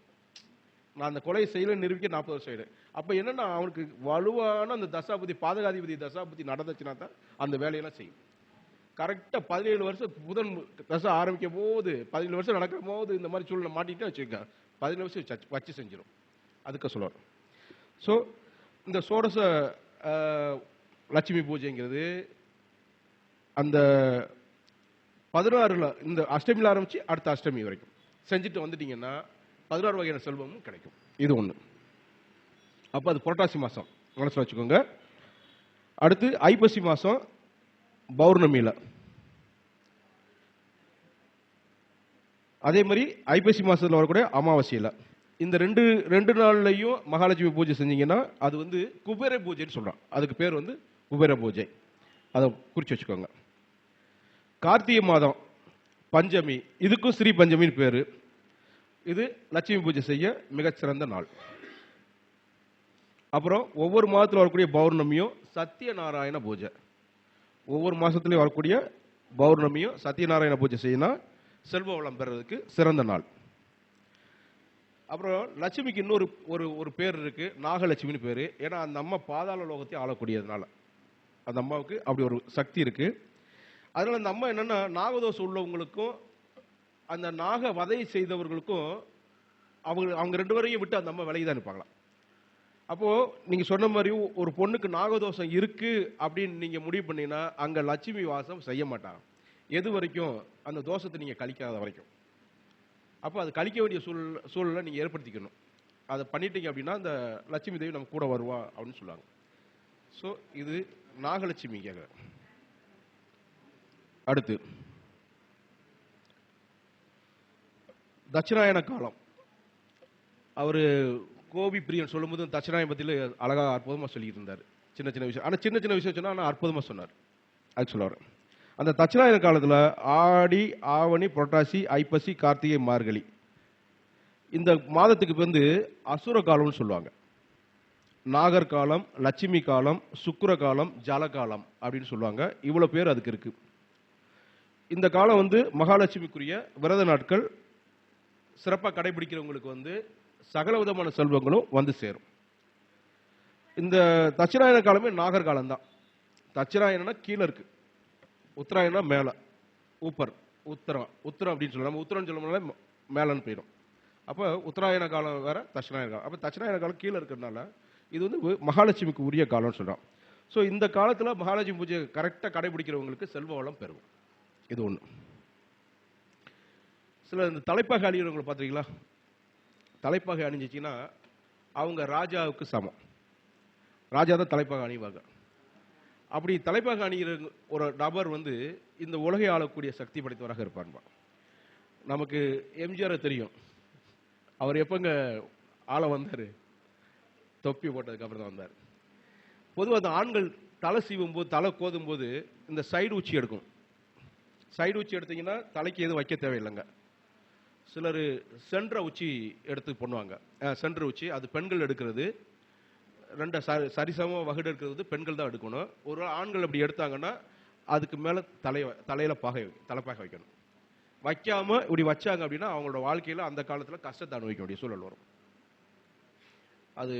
நான் அந்த கொலை செய்யல நிரூபிக்க 40 வருஷம் ஆயிடும். அப்போ என்னன்னா, அவனுக்கு வலுவான அந்த தசாபதி, பாதகாதிபதி தசாபதி நடந்துச்சுன்னா தான் அந்த வேலையெல்லாம் செய்யும். கரெக்டாக 17 வருஷம் புதன் தசை ஆரம்பிக்கும் போது, 17 வருஷம் நடக்கும் போது இந்த மாதிரி சூழ்நிலை மாட்டிட்டு வச்சுக்க, 17 வருஷம் வச்சு செஞ்சிடும். அதுக்கு சொல்லுவார். ஸோ இந்த சோடச லட்சுமி பூஜைங்கிறது அந்த 16 இந்த அஷ்டமியில் ஆரம்பிச்சு அடுத்த அஷ்டமி வரைக்கும் செஞ்சுட்டு வந்துட்டீங்கன்னா 16 வகையான செல்வமும் கிடைக்கும். இது ஒன்று. அப்போ அது புரட்டாசி மாதம் மனசில் வச்சுக்கோங்க. அடுத்து ஐப்பசி மாதம் பௌர்ணமியில், அதே மாதிரி ஐப்பசி மாதத்தில் வரக்கூடிய அமாவாசையில், இந்த ரெண்டு நாள்லையும் மகாலட்சுமி பூஜை செஞ்சீங்கன்னா அது குபேர பூஜைன்னு சொல்கிறான். அதுக்கு பேர் குபேர பூஜை. அதை குறித்து வச்சுக்கோங்க. கார்த்திகை மாதம் பஞ்சமி, இதுக்கும் ஸ்ரீ பஞ்சமின்னு பேர். இது லட்சுமி பூஜை செய்ய மிகச்சிறந்த நாள். அப்புறம் ஒவ்வொரு மாதத்தில் வரக்கூடிய பௌர்ணமியும் சத்யநாராயண பூஜை. ஒவ்வொரு மாதத்துலையும் வரக்கூடிய பௌர்ணமியும் சத்யநாராயண பூஜை செய்யணும். செல்வ வளம் பெறதுக்கு சிறந்த நாள். அப்புறம் லட்சுமிக்கு இன்னொரு ஒரு ஒரு பேர் இருக்கு, நாகலட்சுமின்னு பேரு. ஏன்னா அந்த அம்மா பாதாள லோகத்தை ஆளக்கூடியதுனால அந்த அம்மாவுக்கு அப்படி ஒரு சக்தி இருக்கு. அதனால அந்த அம்மா என்னன்னா, நாகதோஷம் உள்ளவங்களுக்கும் அந்த நாக வதை செய்தவர்களுக்கும் அவங்க ரெண்டு பேரையும் விட்டு அந்த அம்மா விலகி தான் இருப்பாங்களாம். அப்போ நீங்க சொன்ன மாதிரி ஒரு பொண்ணுக்கு நாகதோஷம் இருக்கு அப்படின்னு நீங்க முடிவு பண்ணீங்கன்னா அங்க லட்சுமி வாசம் செய்ய மாட்டாங்க. எது வரைக்கும்? அந்த தோஷத்தை நீங்க கழிக்காத வரைக்கும். அப்போ அது கழிக்க வேண்டிய சூழலை நீங்க ஏற்படுத்திக்கணும். அதை பண்ணிட்டீங்க அப்படின்னா அந்த லட்சுமி தேவி நம்ம கூட வருவா அப்படின்னு சொல்லுவாங்க. ஸோ இது நாகலட்சுமி கேட்குறேன். அடுத்து தட்சிணாயன காலம். அவரு கோபி பிரியன் சொல்லும்போது தட்சிணாயன பத்தியில அழகா அற்புதமா சொல்லிட்டு இருந்தார். சின்ன சின்ன விஷயம், ஆனா சின்ன சின்ன விஷயம் சொன்னா ஆனா அற்புதமா சொன்னார். அதுக்கு சொல்ல வரேன். அந்த தட்சிணாயன காலத்துல ஆடி, ஆவணி, புரட்டாசி, ஐப்பசி, கார்த்திகை, மார்கழி இந்த மாதத்துக்கு வந்து அசுர காலம்னு சொல்லுவாங்க. நாகர் காலம், லட்சுமி காலம், சுக்கிர காலம், ஜல காலம் அப்படின்னு சொல்லுவாங்க. இவ்வளவு பேர் அதுக்கு இருக்கு. இந்த காலம் வந்து மகாலட்சுமிக்குரிய விரத நாட்கள். சிறப்பாக கடைபிடிக்கிறவங்களுக்கு வந்து சகல விதமான செல்வங்களும் வந்து சேரும். இந்த தட்சிணாயன காலமே நாகர் காலம் தான். தட்சிணாயனா கீழே இருக்கு, உத்தராயணா மேல, ஊப்பர், உத்தரம் அப்படின்னு சொல்லலாம். நம்ம உத்தரம் சொல்ல மேலன்னு போயிடும். அப்போ உத்தராயண காலம் வேற, தட்சிணாயன காலம். அப்போ தட்சிணாயன காலம் கீழே இருக்கிறதுனால இது வந்து மகாலட்சுமிக்கு உரிய காலம்னு சொல்றோம். ஸோ இந்த காலத்தில் மகாலட்சுமி பூஜை கரெக்டாக கடைபிடிக்கிறவங்களுக்கு செல்வ வளம் பெறும். இது ஒன்று. சில இந்த தலைப்பாக அணிகிறவங்களை பார்த்துருக்கீங்களா? தலைப்பாக அணிஞ்சிச்சின்னா அவங்க ராஜாவுக்கு சமம். ராஜா தான் தலைப்பாக அணிவாங்க. அப்படி தலைப்பாக அணிகிற ஒரு நபர் வந்து இந்த உலகை ஆளக்கூடிய சக்தி படைத்தவராக இருப்பார். நமக்கு எம்ஜிஆர் தெரியும். அவர் எப்பங்க ஆள வந்தார்? தொப்பி போட்டதுக்கு அப்புறம் தான் வந்தார். பொதுவாக அந்த ஆண்கள் தலை சீவும் போது, தலை கோதும் போது இந்த சைடு உச்சி எடுக்கும். சைடு உச்சி எடுத்தீங்கன்னா தலைக்கு எதுவும் வைக்க தேவையில்லைங்க. சிலர் சென்ற உச்சி எடுத்து பண்ணுவாங்க. சென்ற உச்சி அது பெண்கள் எடுக்கிறது. ரெண்டு சரிசம வகுடு எடுக்கிறது பெண்கள் தான் எடுக்கணும். ஒரு ஆண்கள் அப்படி எடுத்தாங்கன்னா அதுக்கு மேல தலையில தலைப்பாக வைக்கணும். வைக்காம இப்படி வச்சாங்க அப்படின்னா அவங்களோட வாழ்க்கையில அந்த காலத்துல கஷ்டத்தை அனுபவிக்க வேண்டிய சூழல் வரும். அது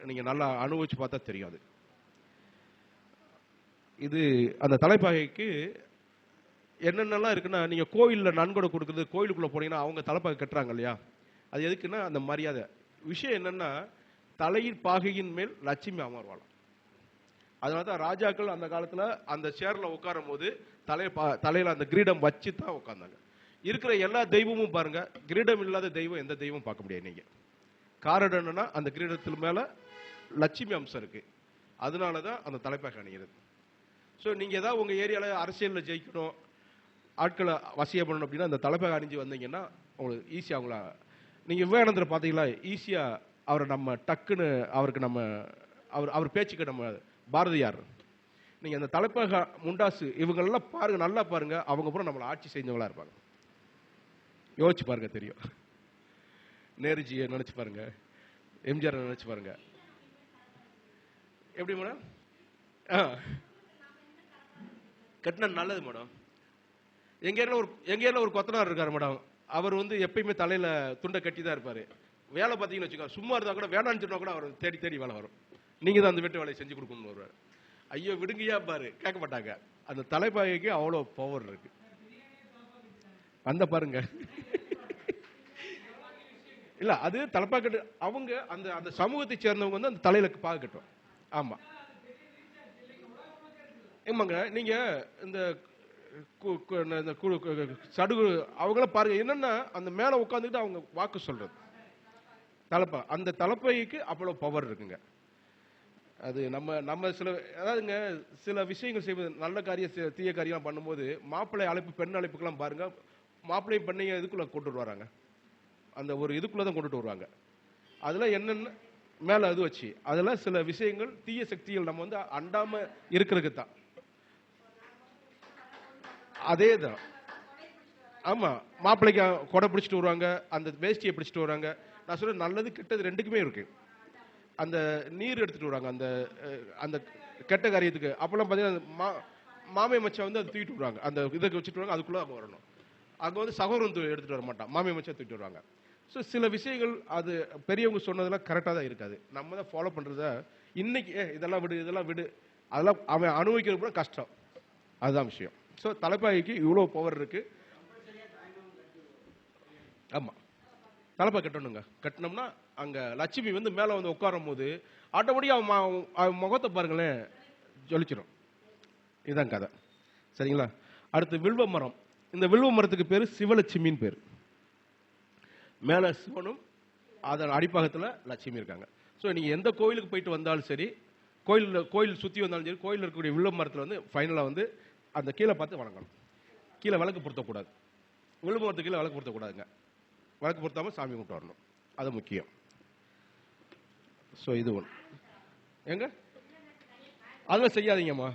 நீங்க நல்லா அனுபவிச்சு பார்த்தா தெரியாது. இது அந்த தலைப்பாகைக்கு என்னென்னலாம் இருக்குன்னா, நீங்க கோவில்ல நன்கொடை கொடுக்குறது, கோயிலுக்குள்ள போனீங்கன்னா அவங்க தலைப்பாகை கட்டுறாங்க இல்லையா? அது எதுக்குன்னா அந்த மரியாதை. விஷயம் என்னன்னா, தலையின் பாகையின் மேல் லட்சுமி அமர்வாளாம். அதனாலதான் ராஜாக்கள் அந்த காலத்துல அந்த சேர்ல உட்காரும் போது தலையில அந்த கிரீடம் வச்சு தான் உட்கார்ந்தாங்க. இருக்கிற எல்லா தெய்வமும் பாருங்க, கிரீடம் இல்லாத தெய்வம் எந்த தெய்வம் பார்க்க முடியாது நீங்க. காரணம் என்னன்னா அந்த கிரீடத்தில் மேல லட்சுமி அம்சம் இருக்கு. அதனாலதான் அந்த தலைப்பாகை அணிகிறது. ஸோ நீங்க ஏதாவது உங்க ஏரியால அரசியல்ல ஜெயிக்கணும், ஆட்களை வசியம் பண்ணணும் அப்படின்னா அந்த தலைப்பாகை அணிஞ்சு வந்தீங்கன்னா உங்களுக்கு ஈஸியா அவங்கள நீங்க விவேகானந்தர் பாத்தீங்களா? ஈஸியா அவரை நம்ம டக்குன்னு அவருக்கு நம்ம அவர் பேச்சுக்கு நம்ம பாரதியார். நீங்க அந்த தலைப்பாகை, முண்டாசு இவங்கெல்லாம் பாருங்க, நல்லா பாருங்க, அவங்க பூரா நம்மளை ஆட்சி செஞ்சவங்களா இருப்பாங்க. யோசிச்சு பாருங்க தெரியும். நேருஜியை நினைச்சு பாருங்க, எம்ஜிஆர் நினைச்சு பாருங்க. எப்படி மேடம்? கட்டின நல்லது மேடம். எங்க ஏரியால ஒரு கொத்தனார் இருக்காரு மேடம். அவர் வந்து எப்பயுமே தலையில துண்டை கட்டி தான் இருப்பாரு. வேலை பார்த்தீங்கன்னு வச்சுக்கோ, சும்மா இருந்தா கூட வேணான்னு சொன்னா கூட அவர் தேடி தேடி வேலை வரும். நீங்க தான் அந்த வீட்டு வேலையை செஞ்சு கொடுக்கணும்னு வருவார். ஐயோ விடுங்கயா பாரு, கேட்க மாட்டாங்க. அந்த தலைப்பாகைக்கு அவ்வளோ பவர் இருக்கு. அந்த பாருங்க இல்ல அது தலைப்பாக கட்டு அவங்க அந்த அந்த சமூகத்தை சேர்ந்தவங்க வந்து அந்த தலையில பாக கட்டும். ஆமா ஆமாங்க. நீங்க இந்த சடுகு அவங்கள பாருங்க, என்னன்னா அந்த மேல உட்காந்துக்கிட்டு அவங்க வாக்கு சொல்றது தலைப்பா. அந்த தலைப்பைக்கு அவ்வளவு பவர் இருக்குங்க. அது நம்ம சில அதாவதுங்க சில விஷயங்கள் செய்வது, நல்ல காரியம் தீய காரியம் பண்ணும்போது மாப்பிள்ளை அழைப்பு, பெண் அழைப்புக்கெல்லாம் பாருங்க, மாப்பிள்ளை பெண்ணைய இதுக்குள்ள கொண்டு வராங்க. அந்த ஒரு இதுக்குள்ளதான் கொண்டுட்டு வருவாங்க. அதுல என்னென்ன மேல அது வச்சு அதெல்லாம் சில விஷயங்கள் தீய சக்திகள் நம்ம வந்து அண்டாம இருக்கிறதுக்கு தான். அதே தான். ஆமா, மாப்பிள்ளைக்கு கொடை பிடிச்சிட்டு வருவாங்க, அந்த வேஷ்டியை பிடிச்சிட்டு வருவாங்க. நான் சொல்ற நல்லது கெட்டது ரெண்டுக்குமே இருக்கு. அந்த நீர் எடுத்துட்டு வருவாங்க அந்த அந்த கெட்ட காரியத்துக்கு. அப்பெல்லாம் பாத்தீங்கன்னா மாமே மச்சா வந்து அதை தூக்கிட்டு வருவாங்க, அந்த இதை வச்சுட்டு வருவாங்க. அதுக்குள்ள அவங்க வரணும். அங்க வந்து சகோதரன் எடுத்துட்டு வர மாட்டான், மாமே மச்சா தூக்கிட்டு வருவாங்க. ஸோ சில விஷயங்கள் அது பெரியவங்க சொன்னதெல்லாம் கரெக்டாக தான் இருக்காது. நம்ம தான் ஃபாலோ பண்ணுறத இன்னைக்கு இதெல்லாம் விடு இதெல்லாம் விடு அதெல்லாம் அவன் அனுபவிக்கிறது கூட கஷ்டம். அதுதான் விஷயம். ஸோ தலைப்பாய்க்கு இவ்வளோ பவர் இருக்கு. ஆமாம், தலைப்பாய் கட்டணுங்க. கட்டினோம்னா அங்கே லட்சுமி வந்து மேலே வந்து உட்காரும் போது ஆட்டோமேட்டிக்காக அவன் முகத்தை பாருங்களேன் ஜொலிச்சிடும். இதுதான் கதை. சரிங்களா? அடுத்து வில்வ மரம். இந்த வில்வ மரத்துக்கு பேர் சிவலட்சுமின்னு பேர். மேலே சிவனும் அதன் அடிப்பாகத்தில் லட்சுமி இருக்காங்க. ஸோ நீங்கள் எந்த கோயிலுக்கு போயிட்டு வந்தாலும் சரி, கோயில் சுற்றி வந்தாலும் சரி, கோயிலில் இருக்கக்கூடிய வில்வ மரத்தில் வந்து ஃபைனலாக வந்து அந்த கீழே பார்த்து வணங்கணும். கீழே விளக்கு பொருத்தக்கூடாது. வில்வ மரத்துக்கு கீழே விளக்கு பொருத்தக்கூடாதுங்க. விளக்கு பொருத்தாமல் சாமி கும்பிட்டு வரணும். அது முக்கியம். ஸோ இது ஒன்று. எங்க அதெல்லாம் செய்யாதீங்கம்மா,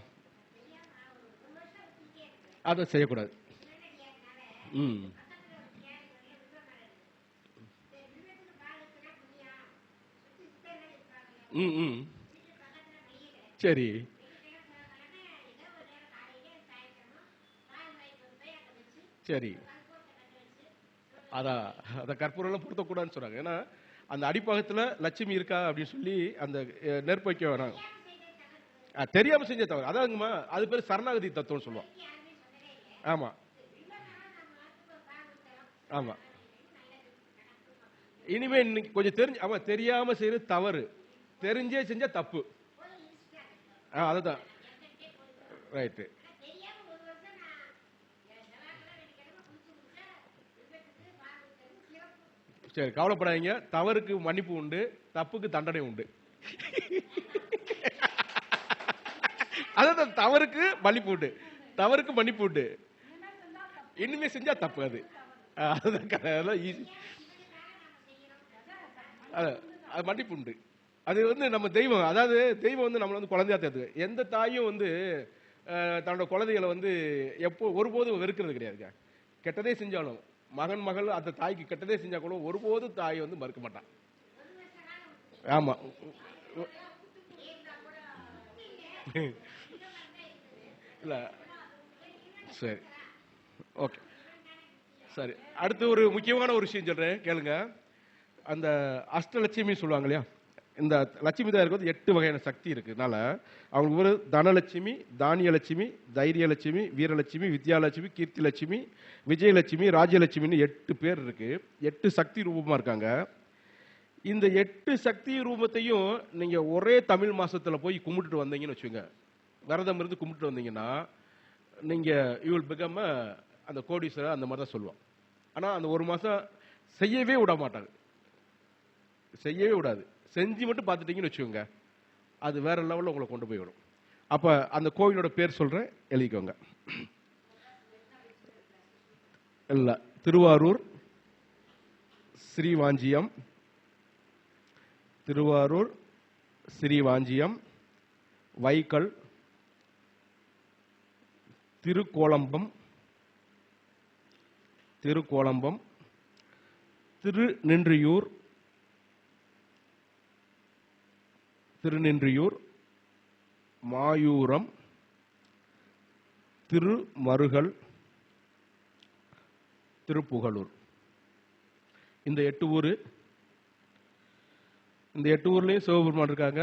அதை செய்யக்கூடாது. ம் ம் ம் சரி. சரி, அதான் அந்த கற்பூரெல்லாம் பொருத்தக்கூடாதுன்னு சொன்னாங்க. ஏன்னா அந்த அடிப்பாகத்தில் லட்சுமி இருக்கா அப்படின்னு சொல்லி அந்த நெருப்பு வைக்க வேணாம். தெரியாம செஞ்ச தவறு அதாங்கம்மா. அது பேர் சரணாகதி தத்துவம் சொல்லுவோம். ஆமா ஆமா. இனிமே இன்னைக்கு கொஞ்சம் தெரிஞ்சு, ஆமா, தெரியாம செய்யறது தவறு, தெரிஞ்சே செஞ்சா தப்பு. அதுதான் ரைட்டு. சரி, கவலைப்படாதீங்க. தவறுக்கு மன்னிப்பு உண்டு, தப்புக்கு தண்டனை உண்டு. அதான் தவறுக்கு மன்னிப்பு உண்டு, தவறுக்கு மன்னிப்பு உண்டு. இனிமே செஞ்சா தப்பு. அதுதான் ஈஸி. அது மன்னிப்பு உண்டு. அது வந்து நம்ம தெய்வம். அதாவது தெய்வம் வந்து நம்மளை வந்து குழந்தையா தேர்த்து. எந்த தாயும் வந்து தன்னோட குழந்தைகளை வந்து எப்போ ஒருபோதும் வெறுக்கிறது கிடையாதுங்க. கெட்டதே செஞ்சாலும் மகன் மகள் அந்த தாய்க்கு கெட்டதே செஞ்சா கூட ஒருபோதும் தாய் வந்து மறுக்க மாட்டான். ஆமா. இல்ல சரி, ஓகே, சரி. அடுத்து ஒரு முக்கியமான ஒரு விஷயம் சொல்றேன், கேளுங்க. அந்த அஷ்டலட்சுமி சொல்லுவாங்க இல்லையா, இந்த லட்சுமி தான் இருக்கிறது 8 வகையான சக்தி இருக்குனால அவங்களுக்கு ஒரு தனலட்சுமி, தானியலட்சுமி, தைரியலட்சுமி, வீரலட்சுமி, வித்யாலட்சுமி, கீர்த்திலட்சுமி, விஜயலட்சுமி, ராஜ்யலட்சுமின்னு 8 பேர் இருக்கு. 8 சக்தி ரூபமா இருக்காங்க. இந்த 8 சக்தி ரூபத்தையும் நீங்க ஒரே தமிழ் மாசத்துல போய் கும்பிட்டுட்டு வந்தீங்கன்னு வச்சுங்க, விரதம் இருந்து கும்பிட்டு வந்தீங்கன்னா நீங்க யூ வில் பிகம் அந்த கோடீஸ்வரர் அந்த மாதிரி தான் சொல்லுவோம். ஆனா அந்த ஒரு மாசம் செய்யவே விட மாட்டாங்க, செய்யவே விடாது. செஞ்சு மட்டும் பார்த்துட்டீங்கன்னு வச்சுக்கோங்க, அது வேற லெவலில் உங்களை கொண்டு போய் விடும். அப்ப அந்த கோவிலோட பேர் சொல்றேன், எழுதிக்கோங்க. இல்ல, திருவாரூர் ஸ்ரீவாஞ்சியம், திருவாரூர் ஸ்ரீவாஞ்சியம், வைக்கல், திருக்கோலம்பம், திருநின்றியூர், மாயூரம், திருமருகல், திருப்புகலூர். இந்த 8 ஊர். இந்த 8 ஊர்லயும் சிவபெருமான் இருக்காங்க.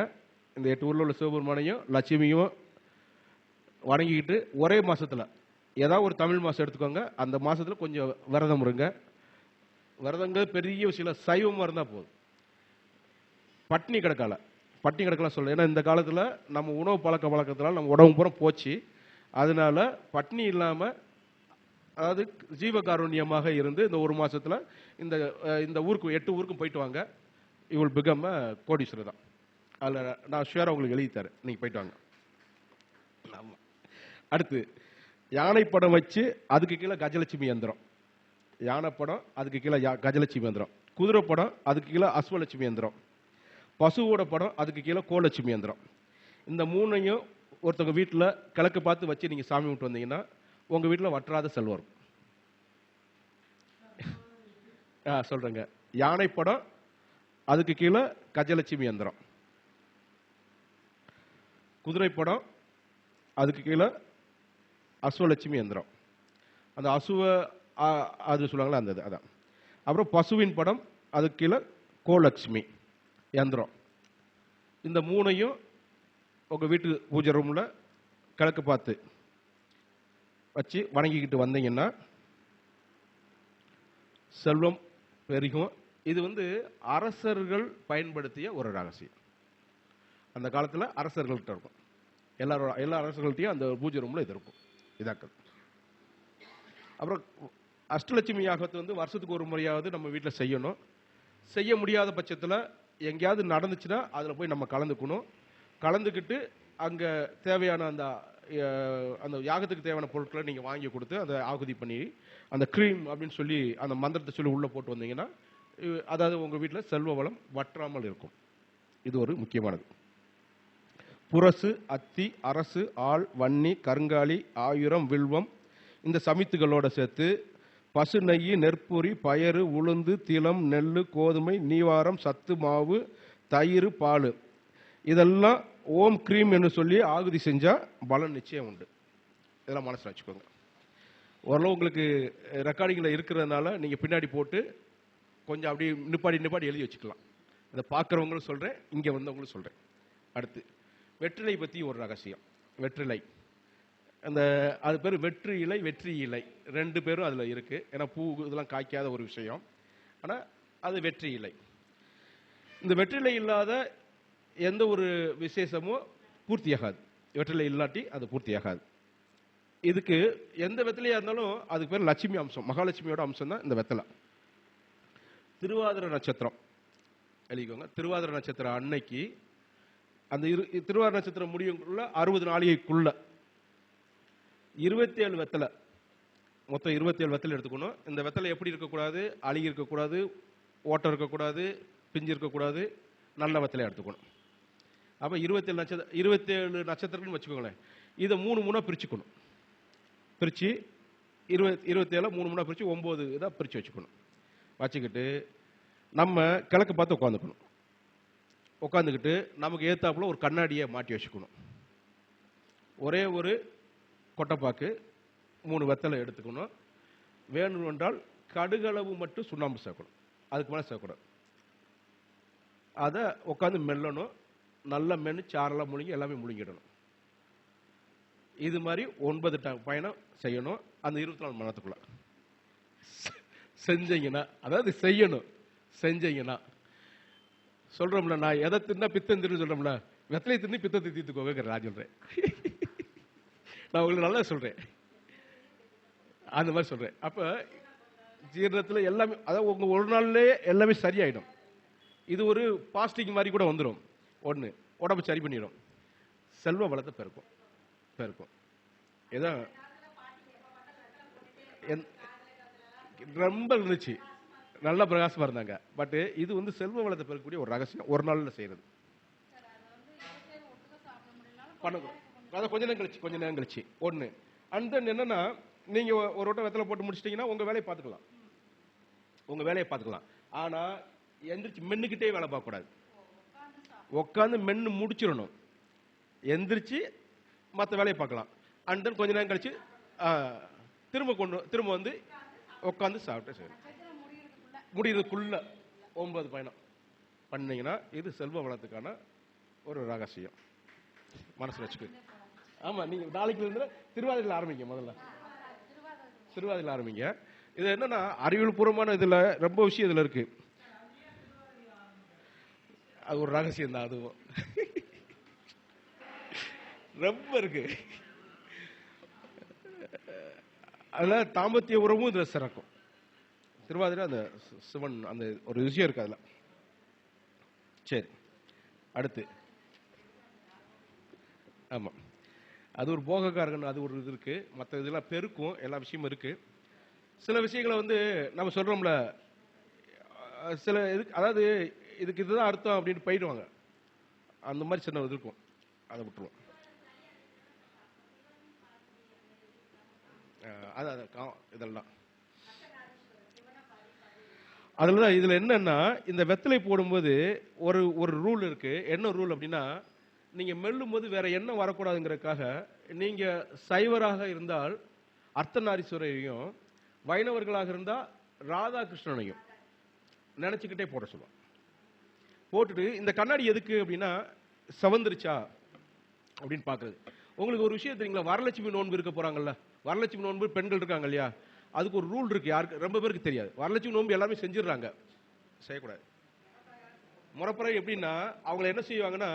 இந்த 8 ஊர்ல உள்ள சிவபெருமானையும் லட்சுமியும் வணங்கிக்கிட்டு ஒரே மாசத்துல, ஏதாவது ஒரு தமிழ் மாசம் எடுத்துக்கோங்க, அந்த மாசத்துல கொஞ்சம் விரதம் இருங்க. விரதங்கள் பெரிய விஷயம், சைவமா இருந்தா போதும். பட்னி கிடக்கலாம் சொல்ல. ஏன்னா இந்த காலத்துல நம்ம உணவு பழக்கத்தினால நம்ம உடம்பு பூரா போச்சு. அதனால பட்னி இல்லாம, அதாவது ஜீவகாருண்யமாக இருந்து இந்த ஒரு மாசத்துல இந்த ஊருக்கு 8 ஊருக்கும் போயிட்டு வாங்க. இவள் பிகம் கோடீஸ்வரர் தான். அதில் நான் ஷுவராக உங்களுக்கு எழுதி தரேன், நீங்கள் போயிட்டு வாங்க. ஆமாம். அடுத்து யானை படம் வச்சு அதுக்கு கீழே கஜலட்சுமி யந்திரம். யானை படம் அதுக்கு கீழே கஜலட்சுமி யந்திரம். குதிரை படம் அதுக்கு கீழே அஸ்வலட்சுமி யந்திரம். பசுவோட படம் அதுக்கு கீழே கோலட்சுமி யந்திரம். இந்த 3ஐயும் ஒருத்தவங்க வீட்டில் கிழக்கு பார்த்து வச்சு நீங்கள் சாமி விட்டு வந்தீங்கன்னா உங்கள் வீட்டில் வற்றாத செல்வம். சொல்கிறேங்க. யானை படம் அதுக்கு கீழே கஜலட்சுமி யந்திரம். குதிரை படம் அதுக்கு கீழே அஸ்வலட்சுமி யந்திரம். அந்த அசுவ அது சொல்லுவாங்களா, அந்த அதான். அப்புறம் பசுவின் படம் அதுக்கு கீழே கோலக்ஷ்மி யந்திரம். இந்த மூணையும் உங்கள் வீட்டு பூஜை ரூமில் கிழக்கு பார்த்து வச்சு வணங்கிக்கிட்டு வந்தீங்கன்னா செல்வம் பெருகும். இது வந்து அரசர்கள் பயன்படுத்திய ஒரு ரகசியம். அந்த காலத்தில் அரசர்கள்ட்ட இருக்கும், எல்லா அரசர்கள்ட்டையும் அந்த பூஜை ரூமில் இது இருக்கும். இதாக்கள். அப்புறம் அஷ்டலட்சுமி யாகத்தை வந்து வருஷத்துக்கு ஒரு முறையாவது நம்ம வீட்டில் செய்யணும். செய்ய முடியாத பட்சத்தில் எங்கேயாவது நடந்துச்சுன்னா அதில் போய் நம்ம கலந்துக்கணும். கலந்துக்கிட்டு அங்கே தேவையான அந்த யாகத்துக்கு தேவையான பொருட்களை நீங்கள் வாங்கி கொடுத்து அதை ஆகுதி பண்ணி அந்த க்ரீம் அப்படின்னு சொல்லி அந்த மந்திரத்தை சொல்லி உள்ளே போட்டு வந்தீங்கன்னா அதாவது உங்கள் வீட்டில் செல்வ வளம் வற்றாமல் இருக்கும். இது ஒரு முக்கியமானது. புரசு, அத்தி, அரசு, ஆள், வன்னி, கருங்காலி, ஆயுரம், வில்வம் இந்த சமித்துகளோட சேர்த்து பசு நெய், நெற்பொரி, பயறு, உளுந்து, திலம், நெல், கோதுமை, நீவாரம், சத்து மாவு, தயிர், பால் இதெல்லாம் ஓம் க்ரீம் என்று சொல்லி ஆகுதி செஞ்சால் பலன் நிச்சயம் உண்டு. இதெல்லாம் மனசில் வச்சுக்கோங்க. ஓரளவு உங்களுக்கு ரெக்கார்டிங்கில் இருக்கிறதுனால நீங்கள் பின்னாடி போட்டு கொஞ்சம் அப்படி நிப்பாடி எழுதி வச்சுக்கலாம். அதை பார்க்குறவங்களும் சொல்கிறேன், இங்கே வந்தவங்களும் சொல்கிறேன். அடுத்து வெற்றிலை பற்றி ஒரு ரகசியம். வெற்றிலை அது பேர் வெற்றி இலை, வெற்றி இலை ரெண்டு பேரும் அதில் இருக்குது. ஏன்னா பூ இதெல்லாம் காய்க்காத ஒரு விஷயம், ஆனால் அது வெற்றி இலை. இந்த வெற்றிலை இல்லாத எந்த ஒரு விசேஷமும் பூர்த்தியாகாது. வெற்றிலை இல்லாட்டி அது பூர்த்தியாகாது. இதுக்கு எந்த வெற்றிலையாக இருந்தாலும் அதுக்கு பேர் லட்சுமி அம்சம், மகாலட்சுமியோட அம்சம் தான் இந்த வெத்தலை. திருவாதிரை நட்சத்திரம் எழுதிக்கோங்க. திருவாதிரை நட்சத்திரம் அன்னைக்கு அந்த திருவாதிரை நட்சத்திரம் முடியுக்குள்ள 60 நாளிகைக்குள்ள 27 வெத்தலை, மொத்தம் 27 வெத்தலை எடுத்துக்கணும். இந்த வெத்தலை எப்படி இருக்கக்கூடாது? அழுகி இருக்கக்கூடாது, ஓட்டம் இருக்கக்கூடாது, பிஞ்சு இருக்கக்கூடாது, நல்ல வெத்தலை எடுத்துக்கணும். அப்போ 27 நட்சத்திரம்னு வச்சுக்கோங்களேன். இதை 3 பிரிச்சுக்கணும். பிரித்து 27 3 பிரித்து 9 இதாக பிரித்து வச்சுக்கணும். வச்சுக்கிட்டு நம்ம கிழக்கு பார்த்து உட்காந்துக்கணும். உட்காந்துக்கிட்டு நமக்கு ஏத்தாப்புல ஒரு கண்ணாடியை மாட்டி வச்சுக்கணும். ஒரே ஒரு கொட்டைப்பாக்கு 3 வெத்தலை எடுத்துக்கணும். வேணும் என்றால் கடுகளவு மட்டும் சுண்ணாம்பு சேர்க்கணும், அதுக்கு மேலே சேர்க்கணும். அதை உட்காந்து மெல்லணும். நல்லா மென்னு சாரெல்லாம் முழுங்கி எல்லாமே முழுங்கிடணும். இது மாதிரி 9 பயணம் செய்யணும். அந்த 24 மணி நேரத்துக்குள்ள செஞ்சீங்கன்னா, அதாவது செய்யணும். செஞ்சீங்கன்னா சொல்றோம்ல, நான் எதை தின்னா பித்தம் தின்னு சொல்றோம்ல, வெத்தலை தின்னு பித்தத்தை தீர்த்துக்கோங்க நான் சொல்றேன். நான் உங்களுக்கு நல்லா சொல்றேன், அந்த மாதிரி சொல்றேன். அப்ப ஜீரணத்தில் எல்லாமே, அதாவது உங்க ஒரு நாள்லயே எல்லாமே சரியாயிடும். இது ஒரு பாஸ்டிங் மாதிரி கூட வந்துடும். ஒன்று உடம்பு சரி பண்ணிடும், செல்வ வளத்தை பெருக்கும். இதான் ரொம்ப இருந்துச்சு, நல்ல பிரகாசமா இருந்தாங்க. பட் இது வந்து செல்வ வளத்தை பெறக்கூடிய ஒரு ரகசியம், ஒரு நாள்ல செய்யறது. அதை கொஞ்ச நேரம் கழிச்சு ஒன்று. அண்ட் தென் என்னன்னா, நீங்க ஒரு வட்டம் வெத்தலை போட்டு முடிச்சிட்டீங்கன்னா உங்க வேலையை பார்த்துக்கலாம். ஆனா எந்திரிச்சு மென்னுக்கிட்டே வேலை பார்க்க கூடாது. உட்காந்து மென்னு முடிச்சிடணும். எந்திரிச்சு மற்ற வேலையை பார்க்கலாம். அண்ட் தென் கொஞ்ச நேரம் கழிச்சு திரும்ப வந்து உட்காந்து சாப்பிட்டு முடியறதுக்குள்ள 9 பயணம் பண்ணீங்கன்னா இது செல்வ வளத்துக்கான ஒரு ரகசியம். மனசுல வச்சுக்கு. ஆமா, நீங்க நாளைக்கு இருந்து திருவாதிரையில் ஆரம்பிங்க. முதல்ல திருவாதிரையில் ஆரம்பிங்க. இது என்னன்னா அறிவியல் பூர்வமான இதுல ரொம்ப விஷயம் இதுல இருக்கு. அது ஒரு ரகசியம் தான், அதுவும் ரொம்ப இருக்கு. அதுல தாம்பத்திய உறவும் இதுல சிறக்கும். திருவாதிரை அந்த சிவன் அந்த ஒரு விஷயம் இருக்கு அதுல. சரி, அடுத்து ஆமா, அது ஒரு போகக்காரகன், அது ஒரு இது இருக்கு. மற்ற இதெல்லாம் பெருக்கும், எல்லா விஷயமும் இருக்கு. சில விஷயங்களை வந்து நம்ம சொல்றோம்ல, சில இதுக்கு அதாவது இதுக்கு இதுதான் அர்த்தம் அப்படின்னு போயிடுவாங்க. அந்த மாதிரி சின்ன இது இருக்கும், அதை விட்டுருவோம். இதெல்லாம் அதுலதான். இதுல என்னன்னா, இந்த வெத்தலை போடும்போது ஒரு ரூல் இருக்கு. என்ன ரூல் அப்படின்னா, நீங்க மெல்லும் போது வேற என்ன வரக்கூடாதுங்கிறதுக்காக, நீங்க சைவராக இருந்தால் அர்த்தநாரீஸ்வரரையும், வைணவர்களாக இருந்தால் ராதாகிருஷ்ணனையும் நினைச்சுக்கிட்டே போட சொல்லுவோம். போட்டுட்டு இந்த கண்ணாடி எதுக்கு அப்படின்னா செவந்துருச்சா அப்படின்னு பாக்குறது. உங்களுக்கு ஒரு விஷயம் தெரியுங்களா, வரலட்சுமி நோன்பு இருக்க போறாங்கல்ல, வரலட்சுமி நோன்பு பெண்கள் இருக்காங்க இல்லையா, அதுக்கு ஒரு ரூல் இருக்கு. யாருக்கு ரொம்ப பேருக்கு தெரியாது. வரலட்சுமி நோன்பு எல்லாமே செஞ்சிடறாங்க, செய்யக்கூடாது. முறப்பறை எப்படின்னா அவங்க என்ன செய்வாங்கன்னா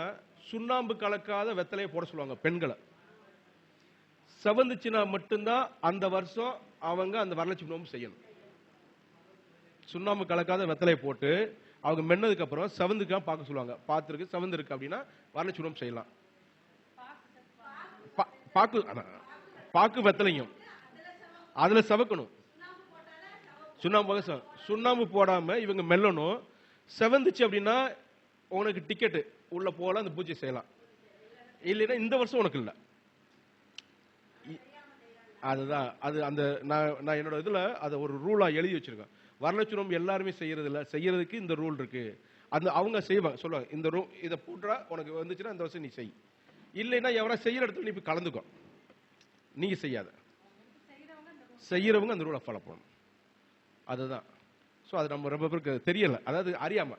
சுண்ணாம்பு கலக்காத வெத்தலையை போட சொல்லுவாங்க பெண்களை. செவந்துச்சுன்னா மட்டும்தான் அந்த வருஷம் அவங்க அந்த வரலட்சுமி நோன்பு செய்யணும். சுண்ணாம்பு கலக்காத வெத்தலையை போட்டு அவங்க மென்னதுக்கு அப்புறம் செவந்துக்கா பார்க்க சொல்லுவாங்க. பார்த்துருக்கு செவந்து இருக்கு அப்படின்னா வரலட்சுமி நோன்பு செய்யலாம். பாக்கு பாக்கு வெத்தலையும் அதுல செவக்கணும். சுண்ணாம்பு போடாம இவங்க மெல்லணும். செவந்துச்சு அப்படின்னா உனக்கு டிக்கெட் உள்ள போல அந்த பூஜை செய்யலாம். இல்லைன்னா இந்த வருஷம் உனக்கு இல்லை. அதுதான் அது. அந்த நான் என்னோட இதுல அதை ஒரு ரூலா எழுதி வச்சிருக்கேன். வரலட்சுமி நோன்பு எல்லாருமே செய்யறது இல்ல, செய்யறதுக்கு இந்த ரூல் இருக்கு. அந்த அவங்க செய்வாங்க, சொல்லுவாங்க இந்த ரூல் இதை போட்டா உனக்கு வந்துச்சுன்னா இந்த வருஷம் நீ செய், இல்லைன்னா எவரா செய்யற இடத்துல நீ போய் கலந்துக்கோ, நீங்க செய்யாத. செய்யறவங்க அந்த ரூலை ஃபாலோ பண்ணணும். அதுதான். ஸோ அது நம்ம ரொம்ப பேருக்கு தெரியல, அதாவது அறியாம,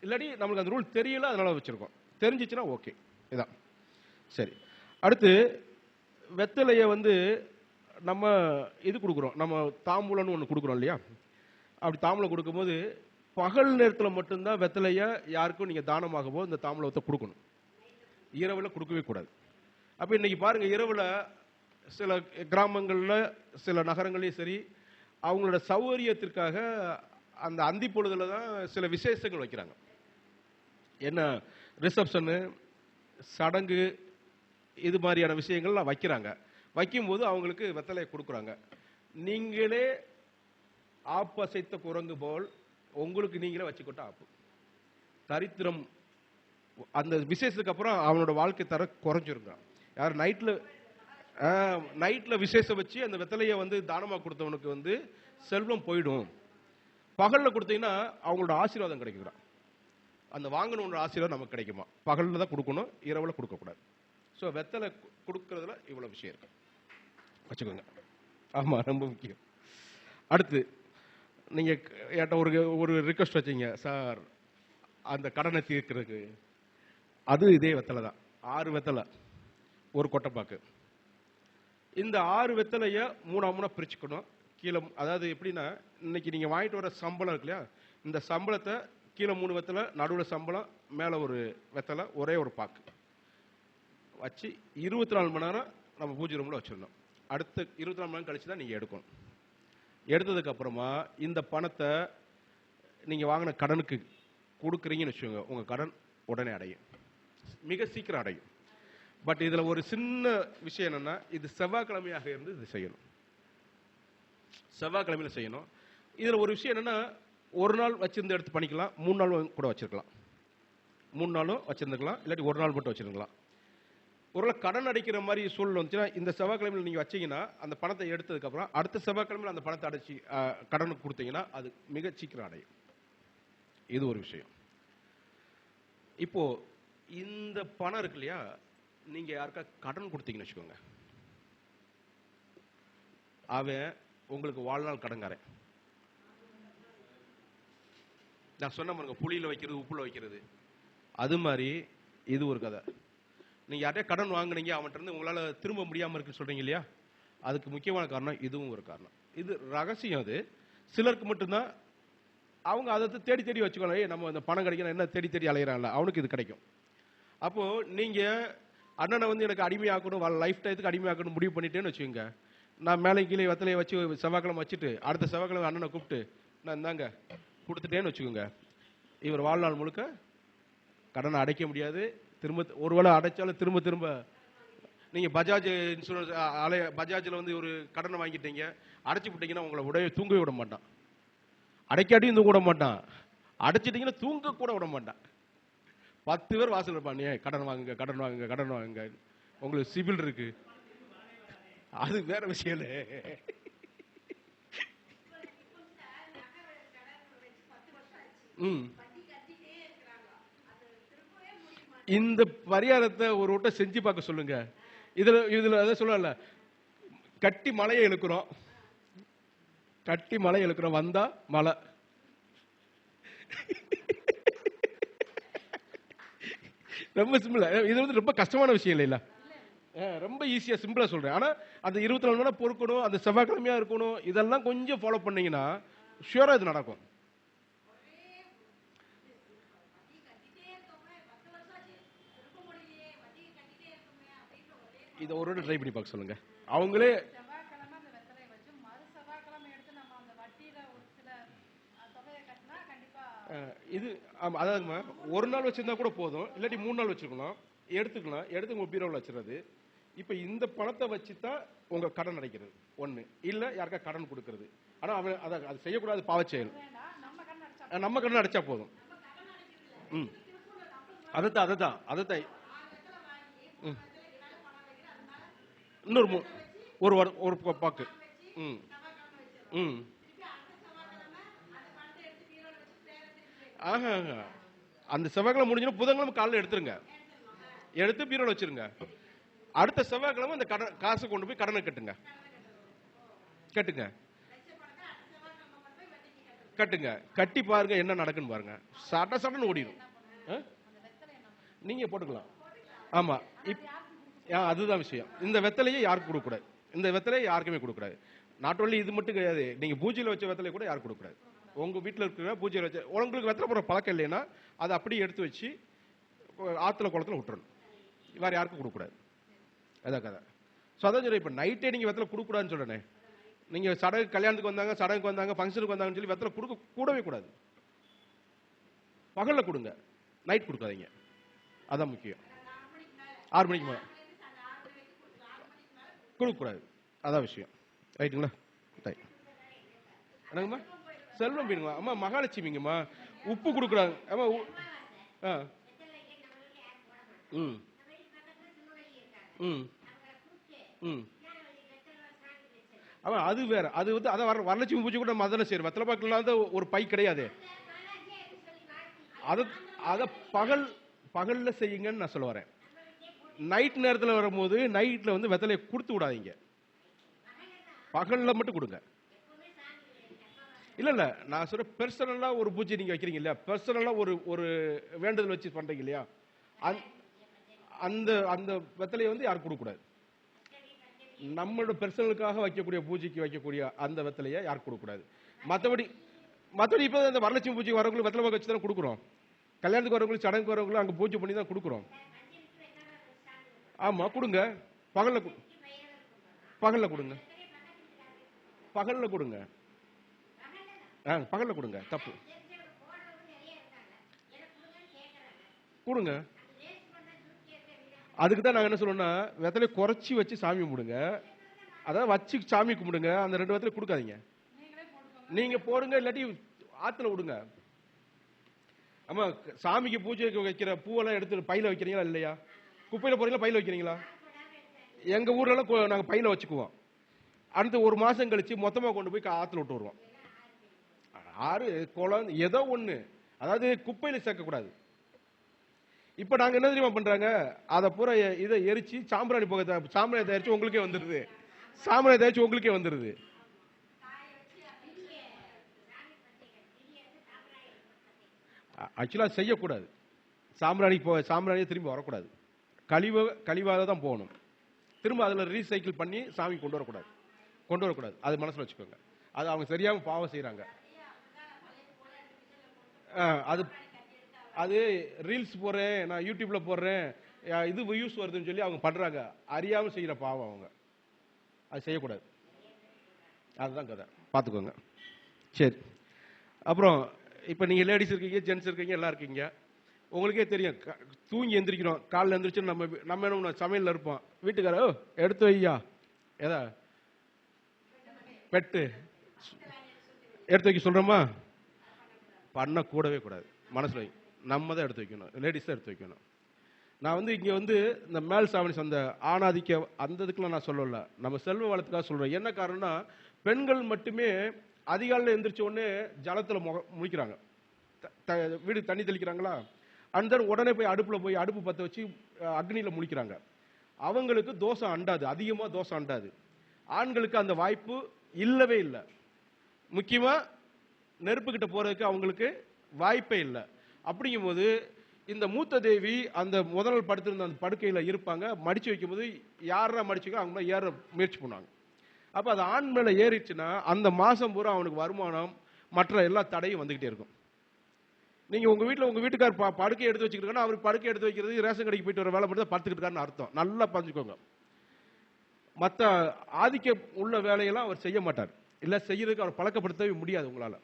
இல்லாட்டி நம்மளுக்கு அந்த ரூல் தெரியல அதனால வச்சிருக்கோம். தெரிஞ்சிச்சுன்னா ஓகே. இதான் சரி. அடுத்து வெத்தலைய வந்து நம்ம இது கொடுக்குறோம், நம்ம தாம்பூலம்னு ஒன்று கொடுக்குறோம் இல்லையா. அப்படி தாம்பூலம் கொடுக்கும்போது பகல் நேரத்தில் மட்டும்தான் வெத்தலைய யாருக்கும் நீங்க தானமாகவோ இந்த தாம்பூலத்தை கொடுக்கணும். இரவுல கொடுக்கவே கூடாது. அப்ப இன்னைக்கு பாருங்க, இரவுல சில கிராமங்கள்ல சில நகரங்களையும் சரி அவங்களோட சௌகரியத்திற்காக அந்த அந்தி பொழுதுல தான் சில விசேஷங்கள் வைக்கிறாங்க. என்ன ரிசப்ஷனு, சடங்கு, இது மாதிரியான விஷயங்கள்லாம் வைக்கிறாங்க. வைக்கும்போது அவங்களுக்கு வெத்தலையை கொடுக்குறாங்க. நீங்களே ஆப்பசைத்த குரங்கு போல் உங்களுக்கு நீங்களே வச்சுக்கிட்ட ஆப்பு. தரித்திரம் அந்த விசேஷத்துக்கு அப்புறம் அவனோட வாழ்க்கை தர குறைஞ்சிருங்க. யார் நைட்ல விசேஷம் வச்சு அந்த வெத்தலையை வந்து தானமா கொடுத்தவனுக்கு வந்து செல்வம் போயிடும். பகல்ல கொடுத்தீங்கன்னா அவங்களோட ஆசீர்வாதம் கிடைக்குறான். அந்த வாங்கணுன்ற ஆசீர்வாதம் நமக்கு கிடைக்குமா? பகல்ல தான் கொடுக்கணும், இரவுல கொடுக்க கூடாது. ஸோ வெத்தலை கொடுக்கறதுல இவ்வளவு விஷயம் இருக்கு, வச்சுக்கோங்க. ஆமா, ரொம்ப முக்கியம். அடுத்து நீங்க ஏட்ட ஒரு ரிக்வெஸ்ட் வச்சீங்க சார் அந்த கடனை தீர்க்கிறதுக்கு, அது இதே வெத்தலை தான். 6 வெத்தலை, ஒரு கொட்டைப்பாக்கு. இந்த 6 வெத்தலைய 3 பிரிச்சுக்கணும் கீழே. அதாவது எப்படின்னா, இன்னைக்கு நீங்க வாங்கிட்டு வர சம்பளம் இருக்கு இல்லையா, இந்த சம்பளத்தை கீழே 3 வெத்தலை, நடுவில் சம்பளம், மேல ஒரு வெத்தலை, ஒரே ஒரு பாக்கு வச்சு 24 மணி நேரம் நம்ம பூஜை ரூம்ல வச்சிடணும். அடுத்த 24 மணி நேரம் கழிச்சு தான் நீங்க எடுக்கணும். எடுத்ததுக்கு அப்புறமா இந்த பணத்தை நீங்க வாங்கின கடனுக்கு கொடுக்குறீங்கன்னு வச்சுக்கோங்க, உங்க கடன் உடனே அடையும், மிக சீக்கிரம் அடையும். பட் இதுல ஒரு சின்ன விஷயம் என்னன்னா, இது செவ்வாய்க்கிழமையாக இருந்து இது செய்யணும், செவ்வாய்க்கிழமையில செய்யணும். இதுல ஒரு விஷயம் என்னன்னா, ஒரு நாள் வச்சிருந்து எடுத்து பண்ணிக்கலாம், 3 நாள் கூட வச்சிருக்கலாம், 3 நாளும் வச்சிருந்துக்கலாம், இல்லாட்டி ஒரு நாள் மட்டும் வச்சிருக்கலாம். ஒருவேளை கடன் அடைக்கிற மாதிரி சூழல் வந்துச்சுன்னா, இந்த செவ்வாய்க்கிழமையில நீங்க வச்சீங்கன்னா அந்த பணத்தை எடுத்ததுக்கு அப்புறம் அடுத்த செவ்வாய்க்கிழமையில அந்த பணத்தை அடைச்சி கடனுக்கு கொடுத்தீங்கன்னா அது மிக சீக்கிரம் அடையும். இது ஒரு விஷயம். இப்போ இந்த பணம் இருக்கு இல்லையா, நீங்க யாருக்கா கடன் கொடுத்தீங்கன்னு வச்சுக்கோங்க, அவன் உங்களுக்கு வாழ்நாள் கடன்காரன். நான் சொன்ன பாருங்க, புளியில வைக்கிறது உப்புல வைக்கிறது, அது மாதிரி இது ஒரு கதை. நீங்க யார்கிட்ட கடன் வாங்குனீங்க, அவன்கிட்ட இருந்து உங்களால திரும்ப முடியாம இருக்குன்னு சொல்றீங்க இல்லையா, அதுக்கு முக்கியமான காரணம் இதுவும் ஒரு காரணம். இது ரகசியம். அது சிலருக்கு மட்டும்தான். அவங்க அதை தேடி தேடி வச்சுக்கோங்க. நம்ம இந்த பணம் கிடைக்கணும் என்ன தேடி தேடி அலையிறான்ல, அவனுக்கு இது கிடைக்கும். அப்போ நீங்க அண்ணனை வந்து எனக்கு அடிமையாக்கணும், லைஃப் டயத்துக்கு அடிமையாக்கணும் முடிவு பண்ணிட்டேன்னு வச்சுக்கோங்க. நான் மேலே கீழே வெத்தலையை வச்சு செவ்வாய்க்கிழமை வச்சுட்டு அடுத்த செவ்வாய்க்கிழமை அண்ணனை கூப்பிட்டு நான் இந்தாங்க கொடுத்துட்டேன்னு வச்சுக்கோங்க, இவர் வாழ்நாள் முழுக்க கடனை அடைக்க முடியாது. திரும்ப ஒருவேளை அடைச்சாலும் திரும்ப திரும்ப நீங்க பஜாஜ் இன்சூரன்ஸ் பஜாஜ்ல வந்து ஒரு கடனை வாங்கிட்டீங்க, அடைச்சு விட்டீங்கன்னா உங்களை உடைய தூங்கவே விட மாட்டான். அடைக்காட்டியும் தூங்க விட மாட்டான், அடைச்சிட்டீங்கன்னா தூங்க கூட விட மாட்டான். 10 பேர் வாசல் இருப்பான், நீ கடன் வாங்குங்க கடன் வாங்குங்க கடன் வாங்குங்க, உங்களுக்கு சிபில் இருக்கு, அது வேற விஷயம். இந்த பரிகாரத்தை ஒரு விட்ட செஞ்சு பார்க்க சொல்லுங்க. இதுல அதான் சொல்லல, கட்டி மலையை இழுக்கிறோம், கட்டி மலை இழுக்கிறோம், வந்தா மலை ரொம்ப சிம்பிளா, இது வந்து ரொம்ப கஷ்டமான விஷயம் இல்லைல்ல. ரொம்ப ஈஸியா சிம்பிளா சொல்றேன். ஆனா அந்த 24 மணி நேரம் பொறுக்கணும், அந்த செவ்வாய்க்கிழமையா இருக்கணும், இதெல்லாம் கொஞ்சம் ஃபாலோ பண்ணீங்கன்னா ஷூரா இது நடக்கும். இதை ஒரு ட்ரை பண்ணி பார்க்க சொல்லுங்க. அவங்களே செவ்வாய்க்கிழமை அந்த வெத்தலையை வச்சு மறு செவ்வாய்க்கிழமை எடுத்து நம்ம அந்த வட்டியில ஒரு சில தொகையை கட்டினா கண்டிப்பா இது ஆமா, அதாவதுமா ஒரு நாள் வச்சிருந்தா கூட போதும், இல்லாட்டி 3 நாள் வச்சிருக்கலாம், எடுத்துக்கலாம், எடுத்து உங்க பீரோவில் வச்சிருது. இப்ப இந்த பணத்தை வச்சு தான் உங்க கடன் அடைக்கிறது ஒண்ணு, இல்ல யாருக்கா கடன் கொடுக்கறது. ஆனா அவன் அது செய்யக்கூடாது, பாவச் செயல். நம்ம கடன் அடைச்சா போதும். ம், அதுதான் இன்னொரு ஒரு பாக்கு. ம் ம் ஆஹா, அந்த செவ்வாய்க்கிழமை முடிஞ்சுன்னா புதன்கிழமை காலையில் எடுத்துருங்க, எடுத்து பீரோல வச்சிருங்க. அடுத்த செவ்வாய்க்கிழமை அந்த கடன் காசை கொண்டு போய் கடனை கட்டுங்க. கட்டி பாருங்க என்ன நடக்குன்னு பாருங்க. சட்டன்னு ஓடிடும். நீங்க போட்டுக்கலாம். ஆமா, அதுதான் விஷயம். இந்த வெத்தலையை யாருக்கு கொடுக்க கூடாது, இந்த வெத்தலையை யாருக்குமே கொடுக்க கூடாது. நாட் ஒன்லி இது மட்டும் கிடையாது, நீங்க பூஜையில வச்ச வெத்தலை கூட யாருக்கு கொடுக்க கூடாது. உங்க வீட்டில் இருக்கிற பூஜையில வச்ச, உங்களுக்கு வெத்தலை போடுற பழக்கம் இல்லைன்னா அதை அப்படியே எடுத்து வச்சு ஆத்துல குளத்துல விட்டுறணும். வேற யாருக்கும் கொடுக்க கூடாது. அதான் கதை. ஸோ அதான் சொல்றேன், இப்போ நைட்டே நீங்க வெத்தலை கொடுக்க கூடாதுன்னு சொல்றேனே. நீங்க சடங்கு, கல்யாணத்துக்கு வந்தாங்க, சடங்குக்கு வந்தாங்க, ஃபங்க்ஷனுக்கு வந்தாங்கன்னு சொல்லி வெத்தலை கொடுக்க கூடவே கூடாது. பகல்ல கொடுங்க, நைட் கொடுக்காதீங்க. அதான் முக்கியம். 6 மணிக்கு மேல கொடுக்க கூடாது, அதான் விஷயம். ரைட்டுங்களா? என்னங்கம்மா செல்வம் மீனுங்களா? அம்மா மகாலட்சுமிங்கம்மா, உப்பு கொடுக்குறாங்க. ஆமா. ம் ம் ம் ஆமா, அது வேற. அது வந்து அதான் வரலட்சுமி பூஜை கூட நம்ம அதில் செய்யறோம். வெத்தலை பாக்கு இல்லாத ஒரு பை கிடையாது. அதை பகல்ல செய்யுங்கன்னு நான் சொல்ல வரேன். நைட் நேரத்தில் வரும்போது நைட்ல வந்து வெத்தலையை கொடுத்து விடாதீங்க, பகல்ல மட்டும் கொடுங்க. இல்ல நான் சொல்ற பெர்சனலா ஒரு பூஜை நீங்க வைக்கிறீங்க இல்லையா, பெர்சனலா ஒரு வேண்டுதல் வச்சு பண்றீங்க இல்லையா, அந்த அந்த வெத்தலையை வந்து யாரும் கொடுக்க கூடாது. நம்மளோட பெர்சனலுக்காக வைக்கக்கூடிய பூஜைக்கு வைக்கக்கூடிய அந்த வெத்தலையை யாரும் கொடுக்க கூடாது. மற்றபடி இப்ப இந்த வரலட்சுமி பூஜைக்கு வரவங்களுக்கு வெத்தலை பாக்கு வச்சு தான் கொடுக்குறோம். கல்யாணத்துக்கு வரவங்களுக்கு, சடங்குக்கு வரவங்களும் அங்க பூஜை பண்ணி தான் கொடுக்குறோம். ஆமா, கொடுங்க. பகல்ல கொடுங்க, பகல்ல கொடுங்க, பகல்ல கொடுங்க, தப்பு கொடுங்க. அதுக்கு தான் நாங்க என்ன சொல்றோம்னா, வெத்தலை குறைச்சி வச்சு சாமி கும்பிடுங்க. அதாவது வச்சு சாமி கும்பிடுங்க, அந்த 2 வெத்தலை கொடுக்காதீங்க. நீங்க போடுங்க, இல்லாட்டி ஆத்துல விடுங்க. ஆமா, சாமிக்கு பூஜைக்கு வைக்கிற பூவெல்லாம் எடுத்து பையில வைக்கிறீங்களா இல்லையா? குப்பையில போறீங்களா, பையில வைக்கிறீங்களா? எங்க ஊர்ல எல்லாம் நாங்க பையில வச்சுக்குவோம். அடுத்து 1 மாசம் கழிச்சு மொத்தமா கொண்டு போய் ஆத்துல விட்டு வருவோம். ஆறு குளம் ஏதோ ஒண்ணு, அதாவது குப்பையில சேர்க்க கூடாது. இப்ப நாங்க என்ன தெரியுமா பண்றாங்க, அதை பூரா இதை எரிச்சு சாம்பிராணி போக, சாம்பிராணி தயாரிச்சு உங்களுக்கே வந்துருது, சாம்பிராணி தயாரிச்சு உங்களுக்கே வந்துருது. ஆக்சுவலா செய்யக்கூடாது. சாம்பிராணியை திரும்பி வரக்கூடாது, கழிவாக தான் போகணும். திரும்ப அதுல ரீசைக்கிள் பண்ணி சாமி கொண்டு வரக்கூடாது. அது மனசுல வச்சுக்கோங்க. அது அவங்க சரியாம பாவம் செய்யறாங்க. அது ரீல்ஸ் போடுறேன், நான் யூடியூப்ல போடுறேன், இது வியூஸ் வருதுன்னு சொல்லி அவங்க பண்றாங்க. அறியாம செய்யற பாவம் அவங்க. அது செய்யக்கூடாது. அதுதான் கதை, பாத்துக்கோங்க. சரி, அப்புறம் இப்ப நீங்க லேடிஸ் இருக்கீங்க, ஜென்ட்ஸ் இருக்கீங்க, எல்லாம் இருக்கீங்க. உங்களுக்கே தெரியும், தூங்கி எந்திரிக்கிறோம், காலைல எந்திரிச்சு நம்ம என்ன சமையல்ல இருப்போம். வீட்டுக்கார எடுத்து வையா, ஏதா பெட்டு எடுத்து வைக்க சொல்றோமா? பண்ண கூடவே கூடாது. மனசுல நம்ம தான் எடுத்து வைக்கணும், லேடிஸ் தான் எடுத்து வைக்கணும். நான் வந்து இங்க வந்து இந்த மேல் சாவணி அந்த ஆணாதிக்க அந்த இதுக்கெல்லாம் நான் சொல்லல, நம்ம செல்வ வளத்துக்காக சொல்றேன். என்ன காரணம்னா, பெண்கள் மட்டுமே அதிகாலையில் எந்திரிச்ச உடனே ஜலத்துல முழிக்கிறாங்க, வீடு தண்ணி தெளிக்கிறாங்களா, அண்ட் தென் உடனே போய் அடுப்பு பற்ற வச்சு அக்னியில முழிக்கிறாங்க. அவங்களுக்கு தோசை அண்டாது, அதிகமா தோசை அண்டாது. ஆண்களுக்கு அந்த வாய்ப்பு இல்லவே இல்லை. முக்கியமா நெருப்பு கிட்ட போறதுக்கு அவங்களுக்கு வாய்ப்பே இல்லை. அப்படிங்கும்போது இந்த மூத்த தேவி அந்த முதல் நாள் படுத்திருந்த அந்த படுக்கையில் இருப்பாங்க. மடித்து வைக்கும்போது யாரா மடிச்சு வைக்க அவங்க ஏற முயற்சி பண்ணுவாங்க. அப்போ அது ஆண் மேலே ஏறிடுச்சுன்னா அந்த மாதம் பூரா அவனுக்கு வருமானம் மற்ற எல்லா தடையும் வந்துக்கிட்டே இருக்கும். நீங்கள் உங்கள் வீட்டில் உங்கள் வீட்டுக்கார் படுக்கை எடுத்து வச்சுக்கிட்டு அவர் படுக்கை எடுத்து வைக்கிறது ரேஷன் கடைக்கு போயிட்டு வர வேலை மட்டும் தான் படுத்துக்கிட்டு இருக்காருன்னு அர்த்தம். நல்லா பதிஞ்சுக்கோங்க. மற்ற ஆதிக்கம் உள்ள வேலையெல்லாம் அவர் செய்ய மாட்டார். இல்லை செய்யறதுக்கு அவர் பழக்கப்படுத்தவே முடியாது உங்களால்.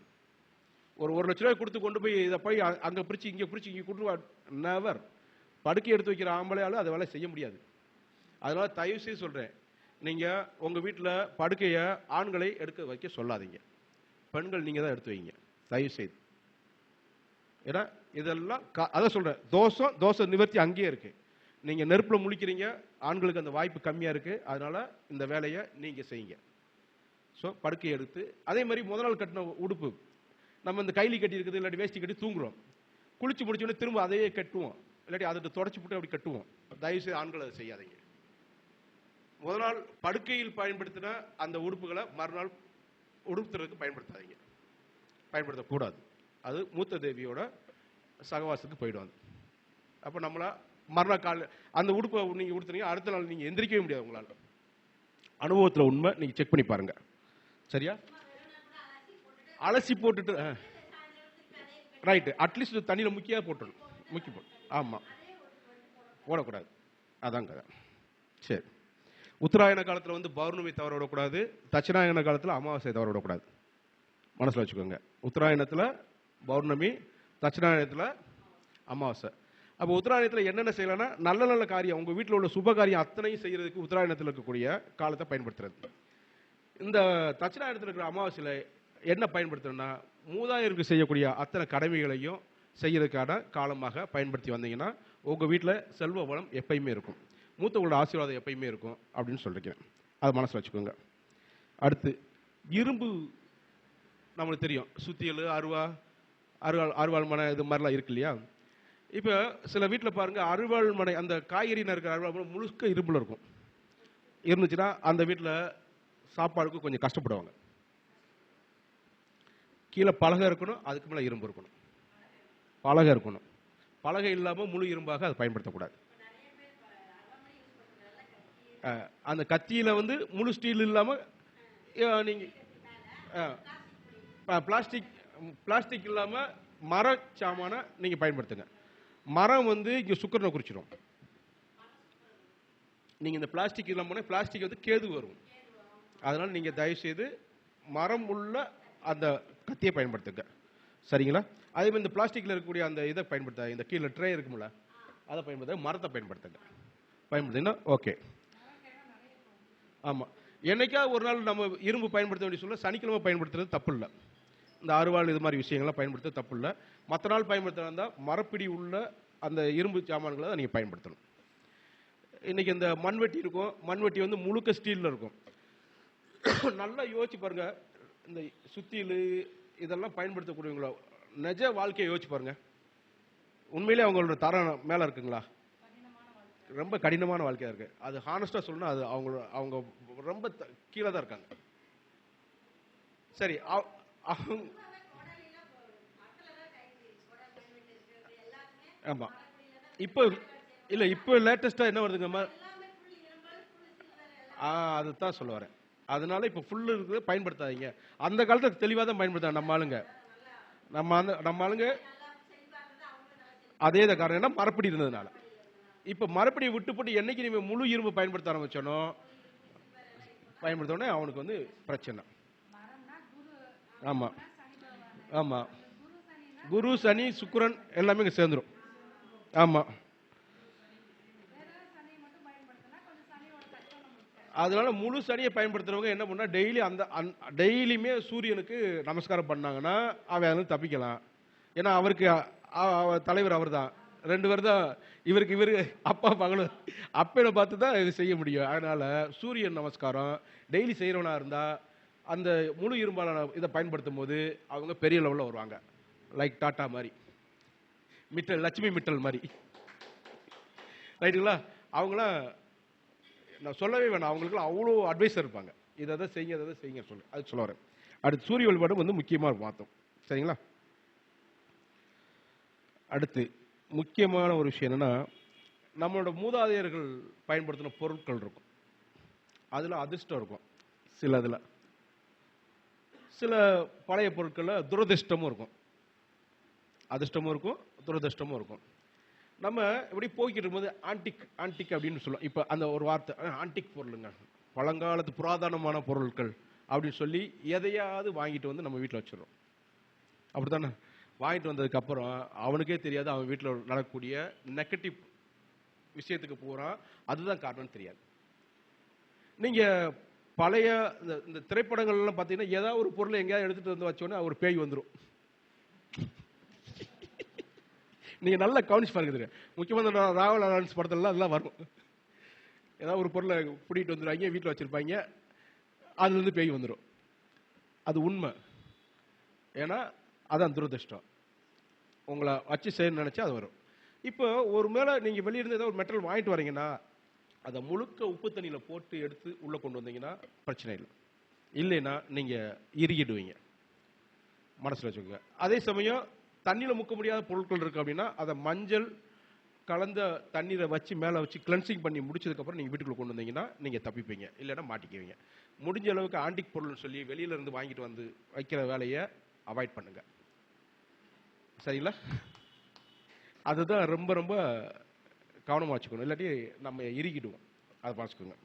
ஒரு 1 லட்ச ரூபாய் கொடுத்து கொண்டு போய் இதை போய் அங்கே பிரிச்சு இங்கே கொடுத்து நெவர். படுக்கை எடுத்து வைக்கிற ஆம்பளையாலும் அதை வேலை செய்ய முடியாது. அதனால தயவு செய்து சொல்கிறேன், நீங்கள் உங்கள் வீட்டில் படுக்கையை ஆண்களை எடுக்க வைக்க சொல்லாதீங்க. பெண்கள் நீங்கள் தான் எடுத்து வைங்க தயவு செய்து. ஏன்னா இதெல்லாம் அதான் சொல்கிறேன், தோசை நிவர்த்தி அங்கேயே இருக்குது. நீங்கள் நெருப்பில் முழிக்கிறீங்க, ஆண்களுக்கு அந்த வாய்ப்பு கம்மியாக இருக்குது. அதனால் இந்த வேலையை நீங்கள் செய்யுங்க. ஸோ படுக்கையை எடுத்து அதே மாதிரி முதல் நாள் கட்டின உடுப்பு நம்ம இந்த கைலி கட்டி இருக்குது, இல்லாட்டி வேஷ்டி கட்டி தூங்குறோம். குளிச்சு முடிச்சோடனே திரும்ப அதையே கட்டுவோம், இல்லாட்டி அதை தொடச்சி போட்டு அப்படி கட்டுவோம். தயவுசெய்து ஆண்கள் அதை செய்யாதீங்க. முதல் நாள் படுக்கையில் பயன்படுத்தின அந்த உடுப்புகளை மறுநாள் உடுப்புறதுக்கு பயன்படுத்தாதீங்க, பயன்படுத்தக்கூடாது. அது மூத்த தேவியோட சகவாசத்துக்கு போயிடுவாங்க. அப்போ நம்மளா மறுநாள் காலையில் அந்த உடுப்பை நீங்கள் உடுத்துனீங்க, அடுத்த நாள் நீங்கள் எந்திரிக்கவே முடியாது உங்களால். அனுபவத்தில் உண்மை, நீங்கள் செக் பண்ணி பாருங்க. சரியா? அலசி போட்டுட்டு ரைட்டு, அட்லீஸ்ட் தண்ணியில் முக்கியாக போட்டுடும், முக்கி போட்டு. ஆமாம், போடக்கூடாது. அதான் கதை. சரி, உத்தராயண காலத்தில் வந்து பௌர்ணமி தவற விடக்கூடாது, தட்சிணாயன காலத்தில் அமாவாசை தவற விடக்கூடாது. மனசில் வச்சுக்கோங்க. உத்தராயணத்தில் பௌர்ணமி, தட்சிணாயனத்தில் அமாவாசை. அப்போ உத்தராயணத்தில் என்னென்ன செய்யலாம்னா, நல்ல நல்ல காரியம் உங்கள் வீட்டில் உள்ள சுப காரியம் அத்தனையும் செய்யறதுக்கு உத்தராயணத்தில் இருக்கக்கூடிய காலத்தை பயன்படுத்துறது. இந்த தட்சிணாயனத்தில் இருக்கிற அமாவாசையில் என்ன பயன்படுத்துறதுன்னா, மூதாதையருக்கு செய்யக்கூடிய அத்தனை கடமைகளையும் செய்யறதுக்கான காலமாக பயன்படுத்தி வந்தீங்கன்னா உங்கள் வீட்டில் செல்வ வளம் எப்பயுமே இருக்கும், மூத்தவங்களோட ஆசீர்வாதம் எப்பயுமே இருக்கும் அப்படின்னு சொல்லியிருக்கேன். அதை மனசில் வச்சுக்கோங்க. அடுத்து இரும்பு நம்மளுக்கு தெரியும், சுத்தியல், அருவாள் மனை இது மாதிரிலாம் இருக்கு இல்லையா? இப்போ சில வீட்டில் பாருங்கள், அருவாள் மனை அந்த காய்கறி இருக்கிற அருவாள் மனை முழுக்க இரும்பில் இருக்கும். இருந்துச்சுன்னா அந்த வீட்டில் சாப்பாடுக்கு கொஞ்சம் கஷ்டப்படுவாங்க. கீழே பலகை இருக்கணும், அதுக்கு மேலே இரும்பு இருக்கணும். பலகை இருக்கணும், பலகை இல்லாமல் முழு இரும்பாக அதை பயன்படுத்தக்கூடாது. அந்த கத்தியில் வந்து முழு ஸ்டீல் இல்லாமல் நீங்கள் பிளாஸ்டிக் இல்லாமல் மர சாமான நீங்கள் பயன்படுத்துங்க. மரம் வந்து இங்கே சுக்கரனை குறிச்சிடும். நீங்கள் இந்த பிளாஸ்டிக் இல்லாமல் பிளாஸ்டிக் வந்து கேது வரும். அதனால் நீங்கள் தயவுசெய்து மரம் உள்ள அந்த கத்தியை பயன்படுத்துங்க. சரிங்களா? அதே மாதிரி இந்த பிளாஸ்டிக்கில் இருக்கக்கூடிய அந்த இதை பயன்படுத்த, இந்த கீழே ட்ரே இருக்கும்ல, அதை பயன்படுத்த, மரத்தை பயன்படுத்துங்க. பயன்படுத்திங்கன்னா ஓகே. ஆமாம், என்னைக்கா ஒரு நாள் நம்ம இரும்பு பயன்படுத்த வேண்டிய சொல்ல சனிக்கிழமை பயன்படுத்துறது தப்பு இல்லை. இந்த அருவாள் இது மாதிரி விஷயங்கள்லாம் பயன்படுத்த தப்பு இல்லை. மற்ற நாள் பயன்படுத்தினா மரப்பிடி உள்ள அந்த இரும்பு சாமான்களை தான் நீங்கள் பயன்படுத்தணும். இன்றைக்கி இந்த மண்வெட்டி இருக்கும், மண்வெட்டி வந்து முழுக்க ஸ்டீலில் இருக்கும். நல்லா யோசிச்சு பாருங்க, இந்த சுத்தியில் இதெல்லாம் பயன்படுத்தக்கூடியவங்களோ நிஜ வாழ்க்கையை யோசிச்சு பாருங்க, உண்மையிலே அவங்களோட தரம் மேலே இருக்குங்களா? ரொம்ப கடினமான வாழ்க்கையாக இருக்குது. அது ஹானஸ்டாக சொல்லணும், அது அவங்க ரொம்ப கீழே தான் இருக்காங்க. சரி, ஆமாம். இப்போ இல்லை, இப்போ லேட்டஸ்ட்டாக என்ன வருதுங்க, அதுதான் சொல்ல வரேன். அதனால இப்போ ஃபுல்லு இருக்குது, பயன்படுத்தாதீங்க. அந்த காலத்தில் தெளிவாக தான் பயன்படுத்தாங்க நம்ம ஆளுங்க. அதே தான் காரணம், என்ன மரப்படி இருந்ததுனால. இப்போ மரப்படியை விட்டு போட்டு என்னைக்கு நீங்கள் முழு இரும்பு பயன்படுத்த ஆரம்பிச்சோனோ பயன்படுத்தோடனே அவனுக்கு வந்து பிரச்சனை. ஆமாம் ஆமாம், குரு சனி சுக்கிரன் எல்லாமே இங்கே சேர்ந்துடும். ஆமாம், அதனால முழு சனியை பயன்படுத்துறவங்க என்ன பண்ணா, டெய்லியுமே சூரியனுக்கு நமஸ்காரம் பண்ணாங்கன்னா அவன் தப்பிக்கலாம். ஏன்னா அவருக்கு தலைவர் அவர் தான், 2 பேர் தான் இவரு அப்பா மகளும் அப்பனை பார்த்து தான் இது செய்ய முடியும். அதனால சூரியன் நமஸ்காரம் டெய்லி செய்யறவனா இருந்தா அந்த முழு இரும்பாலான இதை பயன்படுத்தும் போது அவங்க பெரிய லெவலில் வருவாங்க. லைக் டாட்டா மாதிரி, மிட்டல், லட்சுமி மிட்டல் மாதிரி, ரைட்டுங்களா? அவங்களாம் நான் சொல்லவே வேணாம், அவங்களுக்குலாம் அவ்வளோ அட்வைஸர் இருப்பாங்க. இதை செய்யுங்க சொல்லு, அது சொல்ல வரேன். அடுத்து சூரிய வழிபாடு வந்து முக்கியமாக பார்த்தோம். சரிங்களா? அடுத்து முக்கியமான ஒரு விஷயம் என்னன்னா, நம்மளோட மூதாதையர்கள் பயன்படுத்தின பொருட்கள் இருக்கும். அதில் அதிர்ஷ்டம் இருக்கும். சில பழைய பொருட்களில் துரதிர்ஷ்டமும் இருக்கும். அதிர்ஷ்டமும் இருக்கும், துரதிர்ஷ்டமும் இருக்கும். நம்ம இப்படி போய்கிட்டு இருக்கும்போது ஆன்டிக் அப்படின்னு சொல்லுவோம். இப்போ அந்த ஒரு வார்த்தை ஆன்டிக் பொருளுங்க, பழங்காலத்து புராதனமான பொருட்கள் அப்படின்னு சொல்லி எதையாவது வாங்கிட்டு வந்து நம்ம வீட்டில் வச்சிடறோம். அப்படித்தானே? வாங்கிட்டு வந்ததுக்கப்புறம் அவனுக்கே தெரியாது அவன் வீட்டில் நடக்கக்கூடிய நெகட்டிவ் விஷயத்துக்கு போகிறான். அதுதான் காரணம்னு தெரியாது. நீங்கள் பழைய இந்த திரைப்படங்கள்லாம் பார்த்தீங்கன்னா ஏதாவது ஒரு பொருளை எங்கேயாவது எடுத்துகிட்டு வந்து வச்சோன்னே ஒரு பேய் வந்துடும். நீங்கள் நல்லா கவனிச்சு பாருங்க. முக்கியமாக இந்த ராவல் லாரன்ஸ் படத்துலலாம் அதெல்லாம் வரும். ஏதாவது ஒரு பொருளை பிடிக்கிட்டு வந்துடுவாங்க, வீட்டில் வச்சுருப்பாங்க, அதுலேருந்து பேய் வந்துடும். அது உண்மை. ஏன்னா அதான் துரதிர்ஷ்டம். உங்களை வச்சு செய்யணும்னு நினச்சா அது வரும். இப்போ ஒரு மேலே நீங்கள் வெளியிருந்து ஏதாவது ஒரு மெட்டல் வாங்கிட்டு வரீங்கன்னா அதை முழுக்க உப்பு தண்ணியில் போட்டு எடுத்து உள்ளே கொண்டு வந்தீங்கன்னா பிரச்சனை இல்லை. இல்லைன்னா நீங்கள் இறுகிடுவீங்க. மனசில் வச்சுக்கோங்க. அதே சமயம் தண்ணியில் முக்க முடியாத பொருட்கள் இருக்குது அப்படின்னா அதை மஞ்சள் கலந்த தண்ணீரை வச்சு மேலே வச்சு கிளென்சிங் பண்ணி முடிச்சதுக்கப்புறம் நீங்கள் வீட்டுக்குள்ளே கொண்டு வந்தீங்கன்னா நீங்கள் தப்பிப்பீங்க, இல்லைன்னா மாட்டிக்குவீங்க. முடிஞ்ச அளவுக்கு ஆன்டிக் பொருள்னு சொல்லி வெளியிலேருந்து வாங்கிட்டு வந்து வைக்கிற வேலையை அவாய்ட் பண்ணுங்க. சரிங்களா? அதுதான் ரொம்ப ரொம்ப கவனமாக வச்சுக்கணும். இல்லாட்டி நம்ம இறுகிடுவோம். அதை பார்த்துக்கோங்க.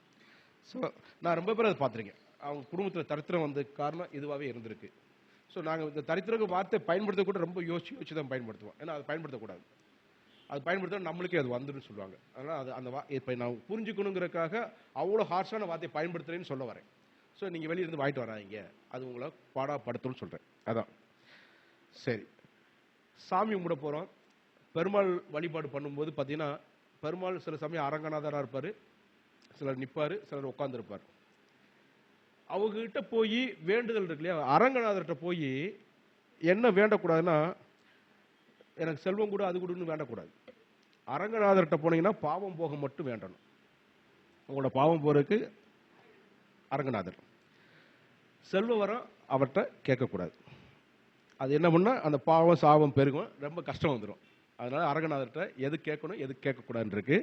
ஸோ நான் ரொம்ப பேர் அதை பார்த்துருக்கேன். அவங்க குடும்பத்தில் தரித்திரம் வந்த காரணம் இதுவாகவே இருந்திருக்கு. ஸோ நாங்கள் இந்த தரித்திரக்கு வார்த்தை பயன்படுத்த கூட ரொம்ப யோசிச்சு தான் பயன்படுத்துவோம். ஏன்னா அது பயன்படுத்தக்கூடாது. அது பயன்படுத்த நம்மளுக்கே அது வந்துடும் சொல்லுவாங்க. அதனால் அது அந்த இப்போ நான் புரிஞ்சுக்கணுங்கிறதுக்காக அவ்வளோ ஹார்ஷான வார்த்தையை பயன்படுத்துகிறேன்னு சொல்ல வரேன். ஸோ நீங்கள் வெளியிருந்து வாங்கிட்டு வராங்க, அது உங்களை பாடாப்படுத்தும்னு சொல்கிறேன். அதான். சரி, சாமி கும்பிட போகிறோம். பெருமாள் வழிபாடு பண்ணும்போது பார்த்தீங்கன்னா பெருமாள் சில சமயம் அரங்கநாதராக இருப்பார், சிலர் நிற்பார், சிலர் உட்காந்துருப்பார். அவங்ககிட்ட போய் வேண்டுதல் இருக்கு இல்லையா, அரங்கநாதர்கிட்ட போய் என்ன வேண்டக்கூடாதுன்னா எனக்கு செல்வம் கூட அது கூடன்னு வேண்டக்கூடாது. அரங்கநாதர்கிட்ட போனீங்கன்னா பாவம் போக மட்டும் வேண்டணும். உங்களோட பாவம் போறதுக்கு அரங்கநாதர். செல்வ வரம் அவர்கிட்ட கேட்கக்கூடாது. அது என்ன பண்ணா அந்த பாவம் சாபம் பெருகும், ரொம்ப கஷ்டம் வந்துடும். அதனால அரங்கநாதர்கிட்ட எது கேட்கணும் எது கேட்கக்கூடாதுன்னு இருக்கு.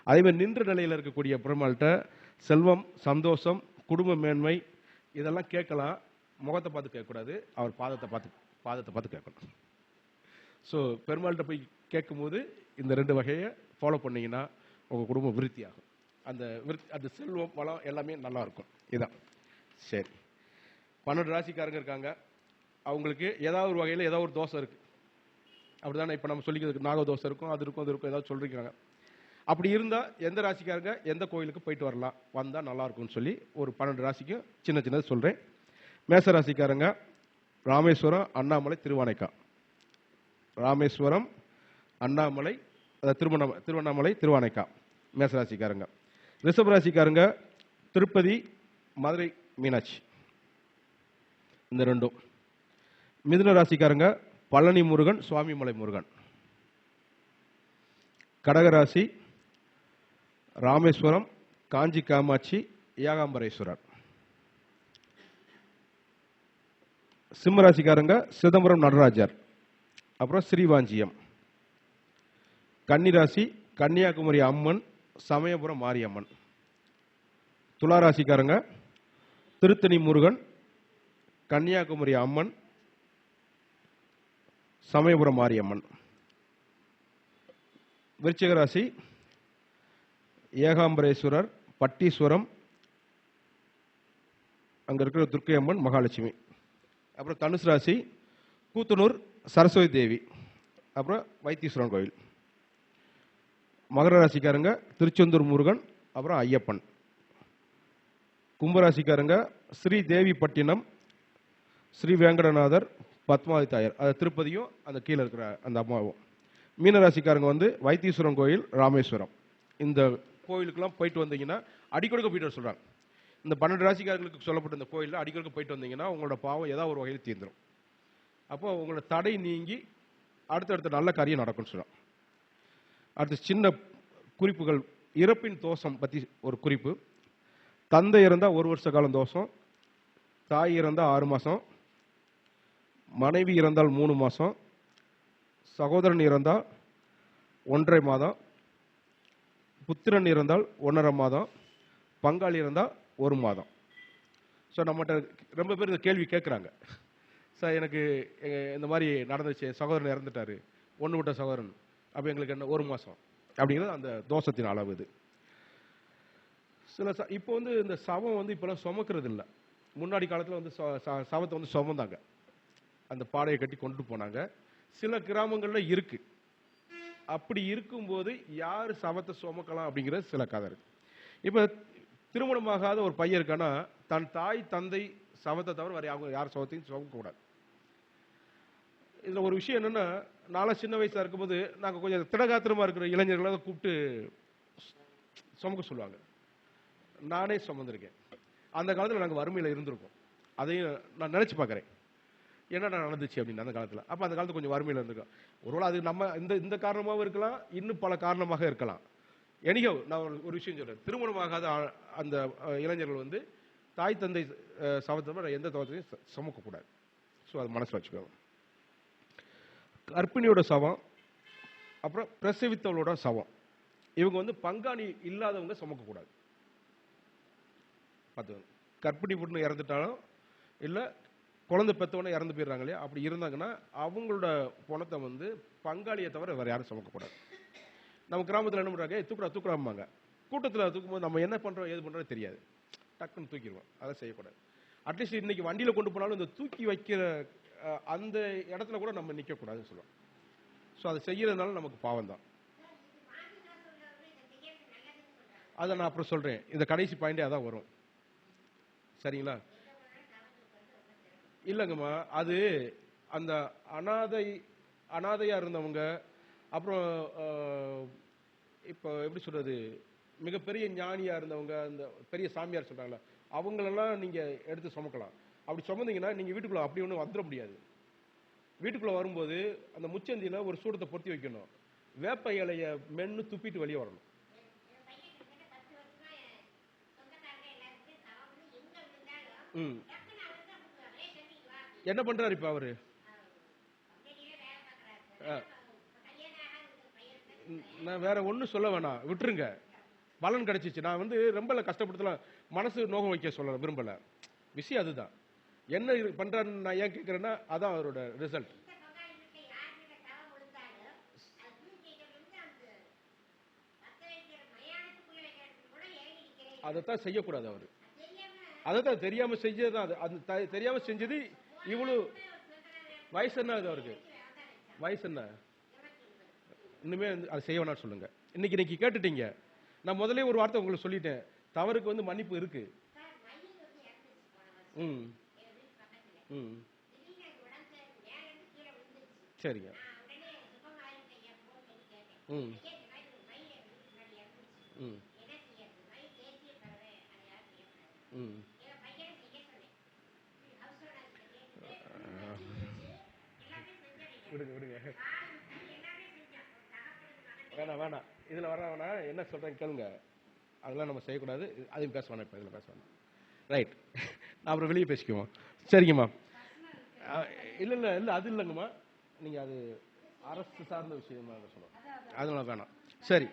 அதே மாதிரி நின்ற நிலையில் இருக்கக்கூடிய பெருமாள்கிட்ட செல்வம், சந்தோஷம், குடும்ப மேன்மை இதெல்லாம் கேட்கலாம். முகத்தை பார்த்து கேட்கக்கூடாது, அவர் பாதத்தை பார்த்து கேட்கணும். ஸோ பெருமாள்கிட்ட போய் கேட்கும்போது இந்த 2 வகையை ஃபாலோ பண்ணிங்கன்னா உங்கள் குடும்பம் விருத்தி ஆகும். அந்த செல்வம் வளம் எல்லாமே நல்லா இருக்கும். இதான். சரி, 12 ராசிக்காரங்க இருக்காங்க. அவங்களுக்கு ஏதாவது ஒரு வகையில் ஏதாவது ஒரு தோசை இருக்குது. அப்படி தானே இப்போ நம்ம சொல்லிக்கிறதுக்கு நாக தோசை இருக்கும், அது இருக்கும் ஏதாவது சொல்லியிருக்காங்க. அப்படி இருந்தால் எந்த ராசிக்காரங்க எந்த கோயிலுக்கு போயிட்டு வரலாம், வந்தால் நல்லாயிருக்கும்னு சொல்லி ஒரு 12 ராசிக்கும் சின்னது சொல்கிறேன். மேச ராசிக்காரங்க ராமேஸ்வரம், அண்ணாமலை, திருவானைக்கா. ராமேஸ்வரம், அண்ணாமலை, திருவண்ணாமலை, திருவானைக்கா மேசராசிக்காரங்க. ரிஷபராசிக்காரங்க திருப்பதி, மதுரை மீனாட்சி, இந்த 2. மிதுன ராசிக்காரங்க பழனி முருகன், சுவாமிமலை முருகன். கடகராசி ராமேஸ்வரம், காஞ்சி காமாட்சி, ஏகாம்பரேஸ்வரர். சிம்மராசிக்காரங்க சிதம்பரம் நடராஜர், அப்புறம் ஸ்ரீவாஞ்சியம். கன்னிராசி கன்னியாகுமரி அம்மன், சமயபுரம் மாரியம்மன். துளாராசிக்காரங்க திருத்தணி முருகன், கன்னியாகுமரி அம்மன், சமயபுரம் மாரியம்மன். விருச்சிக ராசி ஏகாம்பரேஸ்வரர், பட்டீஸ்வரம், அங்க இருக்கிற துர்க்கை அம்மன், மகாலட்சுமி. அப்புறம் தனுசு ராசி கூத்தனூர் சரஸ்வதி தேவி, அப்புறம் வைத்தீஸ்வரன் கோயில். மகர ராசிக்காரங்க திருச்செந்தூர் முருகன், அப்புறம் ஐயப்பன். கும்பராசிக்காரங்க ஸ்ரீ தேவி பட்டினம், ஸ்ரீ வேங்கடநாதர், பத்மாவதி தாயார், அது திருப்பதியும் அந்த கீழே இருக்கிற அந்த அம்மாவும். மீனராசிக்காரங்க வைத்தீஸ்வரன் கோயில், ராமேஸ்வரம். இந்த கோயிலுக்கெல்லாம் போயிட்டு வந்தீங்கன்னா அடிக்கொடுக்க போயிட்டு வர சொல்கிறாங்க. இந்த 12 ராசிக்காரர்களுக்கு சொல்லப்பட்ட இந்த கோயிலில் அடிக்கொடுக்க போயிட்டு வந்தீங்கன்னா உங்களோட பாவம் ஏதாவது ஒரு வகையில் தீர்ந்துடும். அப்போ உங்களோட தடை நீங்கி அடுத்தடுத்த நல்ல காரியம் நடக்கும்னு சொல்லுவோம். அடுத்து சின்ன குறிப்புகள். இறப்பின் தோஷம் பற்றி ஒரு குறிப்பு. தந்தை இறந்தால் 1 வருஷ காலம் தோஷம், தாய் இறந்தால் 6 மாதம், மனைவி இறந்தால் 3 மாதம், சகோதரன் இறந்தால் 1.5 மாதம், புத்திரன் இருந்தால் 1.5 மாதம், பங்காளி இருந்தால் 1 மாதம். ஸோ நம்மகிட்ட ரொம்ப பேர் இந்த கேள்வி கேட்குறாங்க. சார் எனக்கு இந்த மாதிரி நடந்துச்சு, சகோதரன் இறந்துட்டாரு, ஒன்று விட்ட சகோதரன், அப்போ எங்களுக்கு என்ன 1 மாதம் அப்படிங்கிறது அந்த தோஷத்தின் அளவு. இது சில இப்போ வந்து இந்த சவம் வந்து இப்போலாம் சுமக்கிறது இல்லை. முன்னாடி காலத்தில் வந்து சவத்தை வந்து சுமந்தாங்க, அந்த பாடையை கட்டி கொண்டு போனாங்க. சில கிராமங்களில் இருக்கு. அப்படி இருக்கும்போது யார் சவத்தை சுமக்கலாம் அப்படிங்கிறது சில கதை இருக்கு. இப்போ திருமணமாகாத ஒரு பையன் இருக்கான்னா தன் தாய் தந்தை சவத்தை தவிர வேற அவங்க யார் சவத்தையும் சுமக்கக்கூடாது. இதில் ஒரு விஷயம் என்னன்னா, நாளை சின்ன வயசாக இருக்கும்போது நாங்கள் கொஞ்சம் திடகாத்திரமாக இருக்கிற இளைஞர்களை கூப்பிட்டு சுமக்க சொல்லுவாங்க. நானே சுமந்திருக்கேன். அந்த காலத்தில் நாங்கள் வறுமையில் இருந்திருக்கோம். அதையும் நான் நினச்சி பார்க்குறேன், என்னடா நடந்துச்சு அப்படின்னு அந்த காலத்தில். அப்போ அந்த காலத்தில் கொஞ்சம் வறுமையில் இருந்திருக்கோம். ஒருவேளை அது நம்ம இந்த காரணமாகவும் இருக்கலாம், இன்னும் பல காரணமாக இருக்கலாம். எனிகோ நான் ஒரு விஷயம் சொல்கிறேன். திருமணமாகாத அந்த இளைஞர்கள் வந்து தாய் தந்தை சவத்தை எந்த தவத்தையும் சுமக்கக்கூடாது. ஸோ அது மனசில் வச்சுக்கோங்க. கர்ப்பிணியோட சவம், அப்புறம் பிரசவித்தவளோட சவம், இவங்க வந்து பங்காளி இல்லாதவங்க சுமக்கக்கூடாது. பார்த்துக்கோங்க. கர்ப்பிணி பொண்ணு இறந்துட்டாலும் இல்லை குழந்தை பெற்றவொடனே இறந்து போயிடுறாங்க இல்லையா, அப்படி இருந்தாங்கன்னா அவங்களோட பணத்தை வந்து பங்காளியை தவிர வேறு யாரும் சுமக்கக்கூடாது. நம்ம கிராமத்தில் என்ன பண்ணுறாங்க, தூக்குறாம்பாங்க. கூட்டத்தில் தூக்கும்போது நம்ம என்ன பண்ணுறோம் ஏது பண்ணுறோம் தெரியாது, டக்குன்னு தூக்கிடுவோம். அதை செய்யக்கூடாது. அட்லீஸ்ட் இன்னைக்கு வண்டியில் கொண்டு போனாலும் இந்த தூக்கி வைக்கிற அந்த இடத்துல கூட நம்ம நிற்கக்கூடாதுன்னு சொல்லுவோம். ஸோ அதை செய்யறதுனால நமக்கு பாவம் தான். அதை நான் அப்புறம் சொல்கிறேன். இந்த கடைசி பாயிண்டே அதான் வரும். சரிங்களா? இல்லைங்கம்மா, அது அந்த அனாதையாக இருந்தவங்க, அப்புறம் இப்போ எப்படி சொல்கிறது, மிகப்பெரிய ஞானியாக இருந்தவங்க, அந்த பெரிய சாமியார் சொல்கிறாங்களா, அவங்களெல்லாம் நீங்கள் எடுத்து சுமக்கலாம். அப்படி சுமந்தீங்கன்னா நீங்கள் வீட்டுக்குள்ளே அப்படி ஒன்றும் வந்துட முடியாது. வீட்டுக்குள்ளே வரும்போது அந்த முச்சந்தியில் ஒரு சூடத்தை பொருத்தி வைக்கணும். வேப்ப இலையை மென்று துப்பிட்டு வெளியே வரணும். என்ன பண்றாரு இப்ப அவரு? நான் வேற ஒன்னும் சொல்ல வேணாம், விட்டுருங்க. பலன் கிடைச்சிச்சு. நான் வந்து ரொம்ப கஷ்டப்படுத்தலாம், மனசு நோகம் வைக்க சொல்ல விரும்பல. விஷயம் அதுதான். என்ன பண்றாருன்னு நான் ஏன் கேட்கிறேன்னா, அதான் அவரோட ரிசல்ட். அதைத்தான் செய்யக்கூடாது அவரு. அதைத்தான் தெரியாம செஞ்சதுதான். அது தெரியாம செஞ்சது. இவ்வளவு வயசு என்ன அது அவருக்கு? வயசு என்ன? இன்னுமே அதை செய்ய வேணாம் சொல்லுங்க. இன்னைக்கு கேட்டுட்டீங்க. நான் முதலே ஒரு வார்த்தை உங்களுக்கு சொல்லிட்டேன், தவறுக்கு வந்து மன்னிப்பு இருக்கு. சரிங்க. விடுங்க. வேணாம். இதுல வர வேணாம். என்ன சொல்றேன் கேளுங்க. அதெல்லாம் நம்ம செய்யக்கூடாது. அதையும் பேச வேணாம். இப்ப இதுல பேச வேணாம். ரைட். நான் அப்புறம் வெளியே பேசிக்குவோம். சரிங்கம்மா. இல்ல அது இல்லைங்கம்மா. நீங்க அது அரசு சார்ந்த விஷயமா சொல்லணும். அதனால வேணாம். சரி,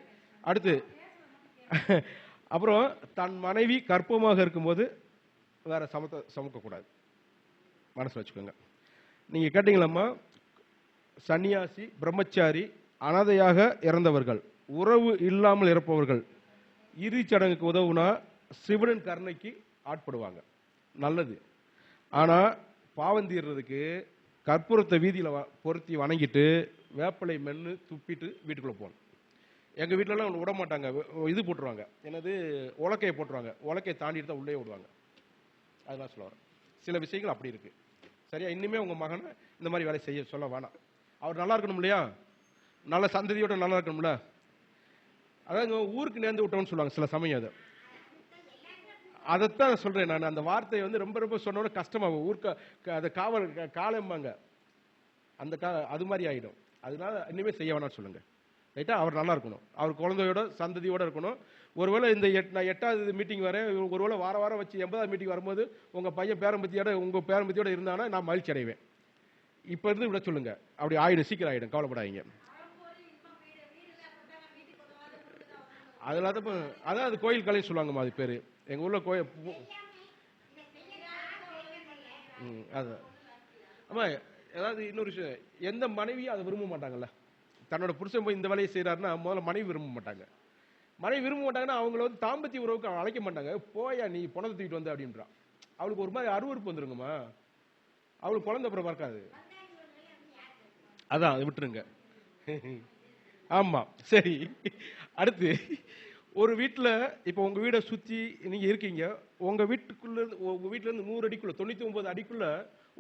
அடுத்து. அப்புறம் தன் மனைவி கர்ப்பமாக இருக்கும்போது வேற சமக்கக்கூடாது. மனசுல வச்சுக்கோங்க. நீங்க கேட்டீங்களாம்மா, சன்னியாசி, பிரம்மச்சாரி, அனாதையாக இறந்தவர்கள், உறவு இல்லாமல் இறப்பவர்கள் இறுதி சடங்குக்கு உதவுனா சிவனின் கருணைக்கு ஆட்படுவாங்க. நல்லது. ஆனா பாவம் தீர்றதுக்கு கற்பூரத்தை வீதியில பொருத்தி வணங்கிட்டு வேப்பலை மென்னு துப்பிட்டு வீட்டுக்குள்ள போகணும். எங்க வீட்டிலலாம் விட மாட்டாங்க. இது போட்டுருவாங்க, என்னது, உலக்கையை போட்டுருவாங்க. உலக்கையை தாண்டிட்டு தான் உள்ளே விடுவாங்க. அதெல்லாம் சொல்லுவாங்க. சில விஷயங்கள் அப்படி இருக்கு. சரியா? இன்னுமே உங்க மகனை இந்த மாதிரி வேலை செய்ய சொல்ல வேணாம். அவர் நல்லா இருக்கணும் இல்லையா? நல்ல சந்ததியோட நல்லா இருக்கணும்ல. அதாவது ஊருக்கு நேர்ந்து விட்டோம்னு சொல்லுவாங்க சில சமயம். அதைத்தான் சொல்றேன் நான். அந்த வார்த்தையை வந்து ரொம்ப சொன்னோட கஷ்டமாகும். ஊருக்கு அதை காவல் காலம்பாங்க, அந்த அது மாதிரி ஆயிடும். அதனால இனிமே செய்ய வேணாம்னு சொல்லுங்க. ரைட்டா? அவர் நல்லா இருக்கணும், அவர் குழந்தையோட சந்ததியோட இருக்கணும். ஒருவேளை இந்த நான் 8வது மீட்டிங் வரேன், ஒருவேளை வாரம் வச்சு 80வது மீட்டிங் வரும்போது உங்க பையன் உங்க பேரம்பத்தியோட இருந்தானா நான் மகிழ்ச்சி அடைவேன். இப்ப இருந்து விட சொல்லுங்க. அப்படி ஆயிடும், சீக்கிரம் ஆயிடும், கவலைப்படாதீங்க. அதெல்லாம் தான் அதான் அது கோயில் கலைன்னு சொல்லுவாங்கம்மா, அது பேரு எங்க ஊர்ல கோயில். அதான் ஆமா. ஏதாவது இன்னொரு விஷயம், எந்த மனைவியும் அதை விரும்ப மாட்டாங்கல்ல. தன்னோட புருஷன் போய் இந்த வேலையை செய்யறாருன்னா முதல்ல மனைவி விரும்ப மாட்டாங்க. மனைவி விரும்ப மாட்டாங்கன்னா அவங்கள வந்து தாம்பத்திய உறவுக்கு அழைக்க மாட்டாங்க. போயா நீ பணத்தை தூக்கிட்டு வந்த அப்படின்றான். அவளுக்கு ஒரு மாதிரி அருவருப்பு வந்துருங்கம்மா. அவளுக்கு குழந்தை அப்புறம் பார்க்காது. அதான் அதை விட்டுருங்க. ஆமா சரி. அடுத்து ஒரு வீட்டுல இப்ப உங்க வீடை சுத்தி நீங்க இருக்கீங்க. உங்க வீட்டுல இருந்து 100 அடிக்குள்ள 99 அடிக்குள்ள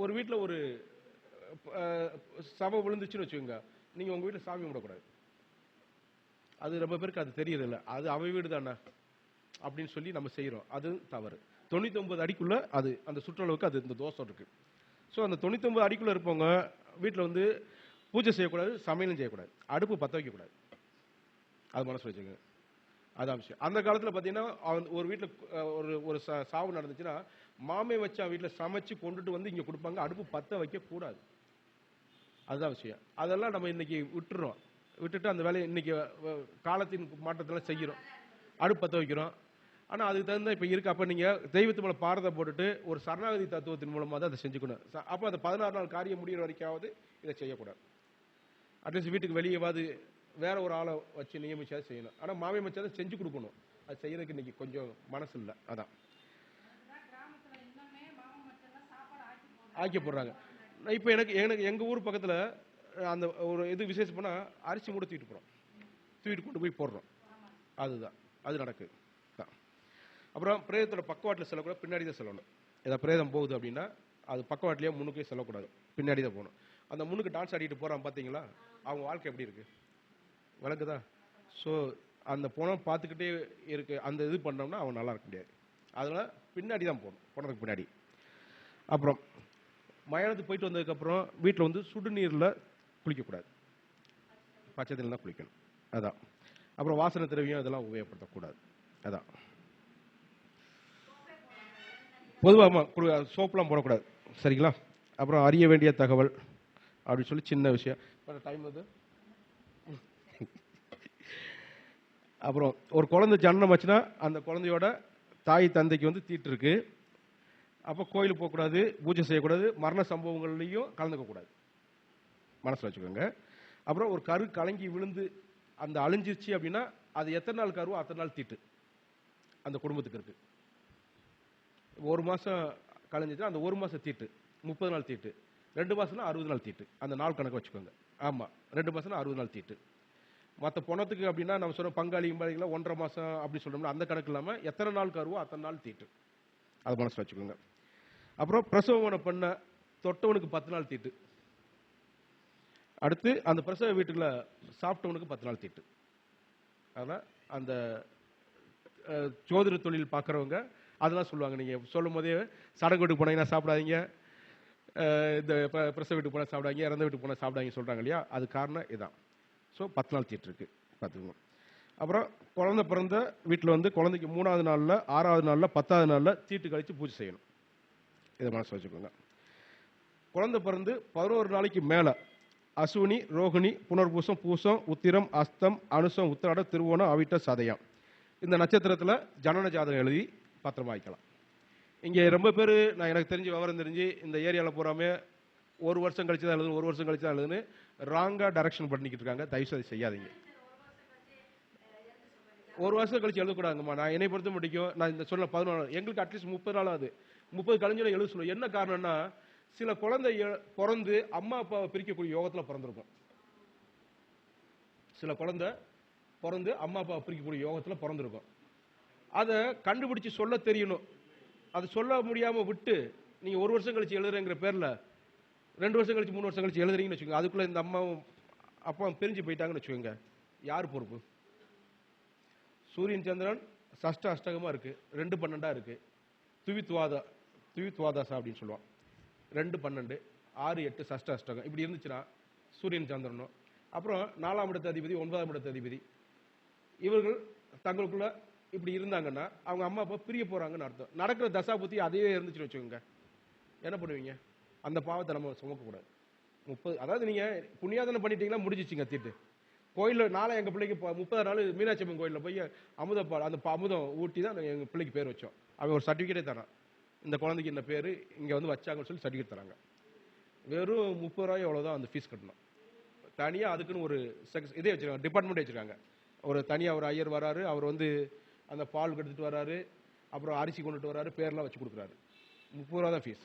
ஒரு வீட்டுல ஒரு சபை விழுந்துச்சுன்னு வச்சுக்கோங்க. நீங்க உங்க வீட்டுல சாமி கும்பிடக்கூடாது. அது ரொம்ப பேருக்கு அது தெரியறதில்ல. அது அவ வீடு தானே அப்படின்னு சொல்லி நம்ம செய்யறோம். அது தவறு. 99 அடிக்குள்ள அது அந்த சுற்றளவுக்கு அது இந்த தோஷம் இருக்கு. ஸோ அந்த 99 அடிக்குள்ள இருப்பவங்க வீட்டில் வந்து பூஜை செய்யக்கூடாது, சமையலும் செய்யக்கூடாது, அடுப்பு பற்ற வைக்கக்கூடாது. அது மனசு வச்சுங்க. அதான் விஷயம். அந்த காலத்தில் பார்த்தீங்கன்னா ஒரு வீட்டில் ஒரு சாவு நடந்துச்சுன்னா மாமே வச்சா வீட்டில் சமைச்சு கொண்டுட்டு வந்து இங்கே கொடுப்பாங்க. அடுப்பு பற்ற வைக்கக்கூடாது. அதுதான் விஷயம். அதெல்லாம் நம்ம இன்னைக்கு விட்டுறோம். விட்டுட்டு அந்த வேலையை இன்னைக்கு காலத்தின் மாற்றத்தில் செய்கிறோம். அடுப்பு பற்ற வைக்கிறோம். ஆனால் அதுக்கு தகுந்த இப்போ இருக்கு. அப்போ நீங்கள் தெய்வத்து மேலே பாரதை போட்டுட்டு ஒரு சரணாகதி தத்துவத்தின் மூலமாக தான் அதை செஞ்சுக்கணும். அப்போ அந்த 16 நாள் காரியம் முடிகிற வரைக்காவது இதை செய்யக்கூடாது. அட்லீஸ்ட் வீட்டுக்கு வெளியேவாது வேற ஒரு ஆளை வச்சு நியமிச்சாது செய்யணும். ஆனால் மாமியை வச்சாதான் செஞ்சு கொடுக்கணும். அது செய்யறதுக்கு இன்னைக்கு கொஞ்சம் மனசு இல்லை. அதான் ஆக்கி போடுறாங்க. இப்போ எனக்கு எங்கள் ஊர் பக்கத்தில் அந்த ஒரு இது விசேஷம் போனால் அரிசி மூட தூக்கிட்டு போகிறோம். தூக்கிட்டு கொண்டு போய் போடுறோம். அதுதான் அது நடக்குது. அப்புறம் பிரேதத்தோட பக்கவாட்டில் செல்லக்கூடாது, பின்னாடி தான் செல்லணும். ஏதாவது பிரேதம் போகுது அப்படின்னா அது பக்கவாட்டிலேயே முன்னுக்கே செல்லக்கூடாது, பின்னாடி தான் போகணும். அந்த முன்னுக்கு டான்ஸ் ஆடிட்டு போகிறான் பார்த்தீங்களா, அவங்க வாழ்க்கை எப்படி இருக்கு விளக்குதா? ஸோ அந்த பணம் பார்த்துக்கிட்டே இருக்கு. அந்த இது பண்ணோம்னா அவன் நல்லா இருக்க முடியாது. அதனால் பின்னாடி தான் போகணும், போனதுக்கு பின்னாடி. அப்புறம் மயானத்துக்கு போயிட்டு வந்ததுக்கப்புறம் வீட்டில் வந்து சுடுநீரில் குளிக்கக்கூடாது, பச்சை தண்ணியில் தான் குளிக்கணும். அதான். அப்புறம் வாசனை திரவியம் இதெல்லாம் உபயோகப்படுத்தக்கூடாது. அதான் பொதுவாக சோப்புலாம் போடக்கூடாது. சரிங்களா? அப்புறம் அறிய வேண்டிய தகவல் அப்படின்னு சொல்லி சின்ன விஷயம். டைம் அது. அப்புறம் ஒரு குழந்தை ஜனனம் ஆச்சுன்னா அந்த குழந்தையோட தாய் தந்தைக்கு வந்து தீட்டு இருக்கு. அப்போ கோயிலுக்கு போகக்கூடாது, பூஜை செய்யக்கூடாது, மரண சம்பவங்கள்லையும் கலந்துக்கக்கூடாது. மனசில் வச்சுக்கோங்க. அப்புறம் ஒரு கரு கலங்கி விழுந்து அந்த அழிஞ்சிருச்சு அப்படின்னா அது எத்தனை நாள் கருவோ அத்தனை நாள் தீட்டு அந்த குடும்பத்துக்கு இருக்கு. 1 மாதம் கழிஞ்சிச்சுன்னா அந்த 1 மாதம் தீட்டு, 30 நாள் தீட்டு, 2 மாதம்னா 60 நாள் தீட்டு. அந்த நாள் கணக்கு வச்சுக்கோங்க. ஆமாம், 2 மாதம்னா 60 நாள் தீட்டு. மற்ற பணத்துக்கு அப்படின்னா நம்ம சொல்கிறோம் பங்காளி 1.5 மாதம் அப்படி சொல்கிறோம்னா அந்த கணக்கு இல்லாமல் எத்தனை நாள் கருவோ அத்தனை நாள் தீட்டு. அது மனசில் வச்சுக்கோங்க. அப்புறம் பிரசவம் பண்ண தொட்டவனுக்கு 10 நாள் தீட்டு. அடுத்து அந்த பிரசவ வீட்டுக்குள்ள சாப்பிட்டவனுக்கு 10 நாள் தீட்டு. அதனால் அந்த ஜோதிட தொழில் பார்க்குறவங்க அதெல்லாம் சொல்லுவாங்க. நீங்கள் சொல்லும் போதே சடங்கு வீட்டுக்கு போனீங்கன்னா சாப்பிடாதீங்க, இந்த பிரசவ வீட்டுக்கு போனால் சாப்பிடாங்க, இறந்த வீட்டுக்கு போனால் சாப்பிடாங்க சொல்கிறாங்க இல்லையா? அது காரணம் இதான். ஸோ 10 நாள் தீட்டு இருக்கு, பார்த்துக்கணும். அப்புறம் குழந்தை பிறந்த வீட்டில் வந்து குழந்தைக்கு 3ஆவது நாளில், 6ஆவது நாளில், 10ஆவது நாளில் தீட்டு கழித்து பூஜை செய்யணும். இதை மனசு வச்சுக்கோங்க. குழந்தை பிறந்து 11 நாளைக்கு மேலே அசுவினி, ரோகிணி, புனர்பூசம், பூசம், உத்திரம், அஸ்தம், அனுசம், உத்திராடம், திருவோணம், அவிட்ட, சதயம் இந்த நட்சத்திரத்தில் ஜனன ஜாதகம் எழுதி பத்திரமா வைக்கலாம். இங்கே ரொம்ப பேர் நான் எனக்கு தெரிஞ்சு விவரம் தெரிஞ்சு இந்த ஏரியாவில் போகாம 1 வருஷம் கழிச்சு தான் எழுதுன்னு 1 வருஷம் கழிச்சு தான் எழுதுன்னு ராங்காக டைரக்ஷன் பண்ணிக்கிட்டு இருக்காங்க. தயவுசெய்து செய்யாதீங்க. 1 வருஷம் கழிச்சு எழுதக்கூடாதுங்கம்மா. நான் என்னை பொறுத்த முடிக்கும் நான் இந்த சொன்ன 14 எங்களுக்கு அட்லீஸ்ட் 30 நாள் ஆகுது. 30 கழிஞ்சு எழுத சொல்லுவோம். என்ன காரணம்னா சில குழந்தை பிறந்து அம்மா அப்பாவை பிரிக்கக்கூடிய யோகத்தில் பிறந்திருக்கும். சில குழந்தை பிறந்து அம்மா அப்பாவை பிரிக்கக்கூடிய யோகத்தில் பிறந்திருக்கும். அதை கண்டுபிடிச்சு சொல்ல தெரியணும். அது சொல்ல முடியாமல் விட்டு நீங்கள் 1 வருஷம் கழிச்சு எழுதுறேங்கிற பேரில் 2 வருஷம் கழிச்சு 3 வருஷம் கழிச்சு எழுதுறீங்கன்னு வச்சுக்கோங்க. அதுக்குள்ளே இந்த அம்மாவும் அப்பாவும் பிரிஞ்சு போயிட்டாங்கன்னு வச்சுக்கோங்க. யார் பொறுப்பு? சூரியன் சந்திரன் சஷ்ட அஷ்டகமாக இருக்குது, 2-12 இருக்குது. துவித்வாதாசா அப்படின்னு சொல்லுவான். 2-12, 6-8 சஷ்ட அஷ்டகம் இப்படி இருந்துச்சுன்னா சூரியன் சந்திரனும் அப்புறம் 4ஆம் இடத்து அதிபதி 9ஆம் இடத்து அதிபதி இவர்கள் தங்களுக்குள்ள இப்படி இருந்தாங்கன்னா அவங்க அம்மா அப்பா பிரிய போறாங்கன்னு அர்த்தம். நடக்கிற தசா புத்தி அதே இருந்துச்சுன்னு வச்சுக்கோங்க. என்ன பண்ணுவீங்க? அந்த பாவத்தை நம்ம சுமக்கக்கூடாது. 30 அதாவது நீங்க புண்ணியாதனை பண்ணிட்டீங்கன்னா முடிஞ்சிச்சிங்க தீட்டு. கோயிலில் நாளை எங்கள் பிள்ளைக்கு 30 நாள் மீனாட்சி அம்மன் கோயிலில் போய் அமுதப்பால் அந்த அமுதம் ஊட்டி தான் எங்கள் பிள்ளைக்கு பேர் வச்சோம். அவன் ஒரு சர்டிஃபிகேட்டே தரான், இந்த குழந்தைக்கு இந்த பேர் இங்கே வந்து வச்சாங்கன்னு சொல்லி சர்டிஃபிகேட் தராங்க. வெறும் 30 ரூபாய் எவ்வளோதான் அந்த ஃபீஸ் கட்டணும். தனியாக அதுக்குன்னு ஒரு இதே வச்சுருக்காங்க, டிபார்ட்மெண்ட்டே வச்சுருக்காங்க. ஒரு தனியாக ஒரு ஐயர் வராரு, அவர் வந்து அந்த பால் எடுத்துகிட்டு வராரு, அப்புறம் அரிசி கொண்டுட்டு வராரு, பேர்லாம் வச்சு கொடுக்குறாரு. 30 ரூபா தான் ஃபீஸ்.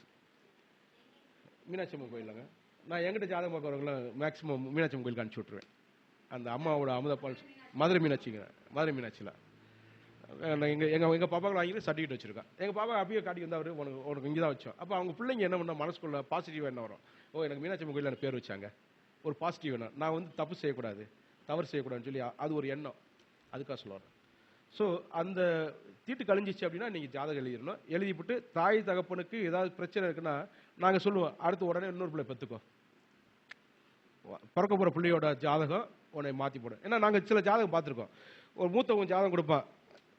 மீனாட்சி அம்மன் கோயிலுங்க. நான் எங்கிட்ட ஜாதகம் பார்க்குறவங்களாம் மேக்ஸிமம் மீனாட்சி அம்மன் கோயிலுக்கு அனுப்பிச்சி விட்ருவேன். அந்த அம்மாவோட அமுதப்பால் மதுரை மீனாட்சிங்க, மதுரை மீனாட்சியில் எங்கள் பாப்பாக்கள் வாங்கி சர்டிஃபிகேட் வச்சுருக்கேன். எங்கள் பாப்பா அப்பயே காட்டி வந்து அவர் உனக்கு இங்கே தான் வச்சோம். அப்போ அவங்க பிள்ளைங்க என்ன பண்ணால் மனசுக்குள்ள பாசிட்டிவாக என்ன வரும், எனக்கு மீனாட்சி அம்மன் கோயிலில் எனக்கு பேர் வச்சாங்க, ஒரு பாசிட்டிவ் எண்ணம், நான் வந்து தப்பு செய்யக்கூடாது, தவறு செய்யக்கூடாதுன்னு சொல்லி அது ஒரு எண்ணம், அதுக்காக சொல்லுவார். ஸோ அந்த தீட்டு கழிஞ்சிச்சு அப்படின்னா நீங்கள் ஜாதகம் எழுதிடணும். எழுதிவிட்டு தாய் தகப்பனுக்கு ஏதாவது பிரச்சனை இருக்குன்னா நாங்கள் சொல்லுவோம், அடுத்து உடனே இன்னொரு பிள்ளை பெற்றுக்கோ, பிறக்க போகிற பிள்ளையோட ஜாதகம் உன்னை மாற்றி போடும். ஏன்னா நாங்கள் சில ஜாதகம் பார்த்துருக்கோம். ஒரு மூத்தவங்க ஜாதகம் கொடுப்பான்,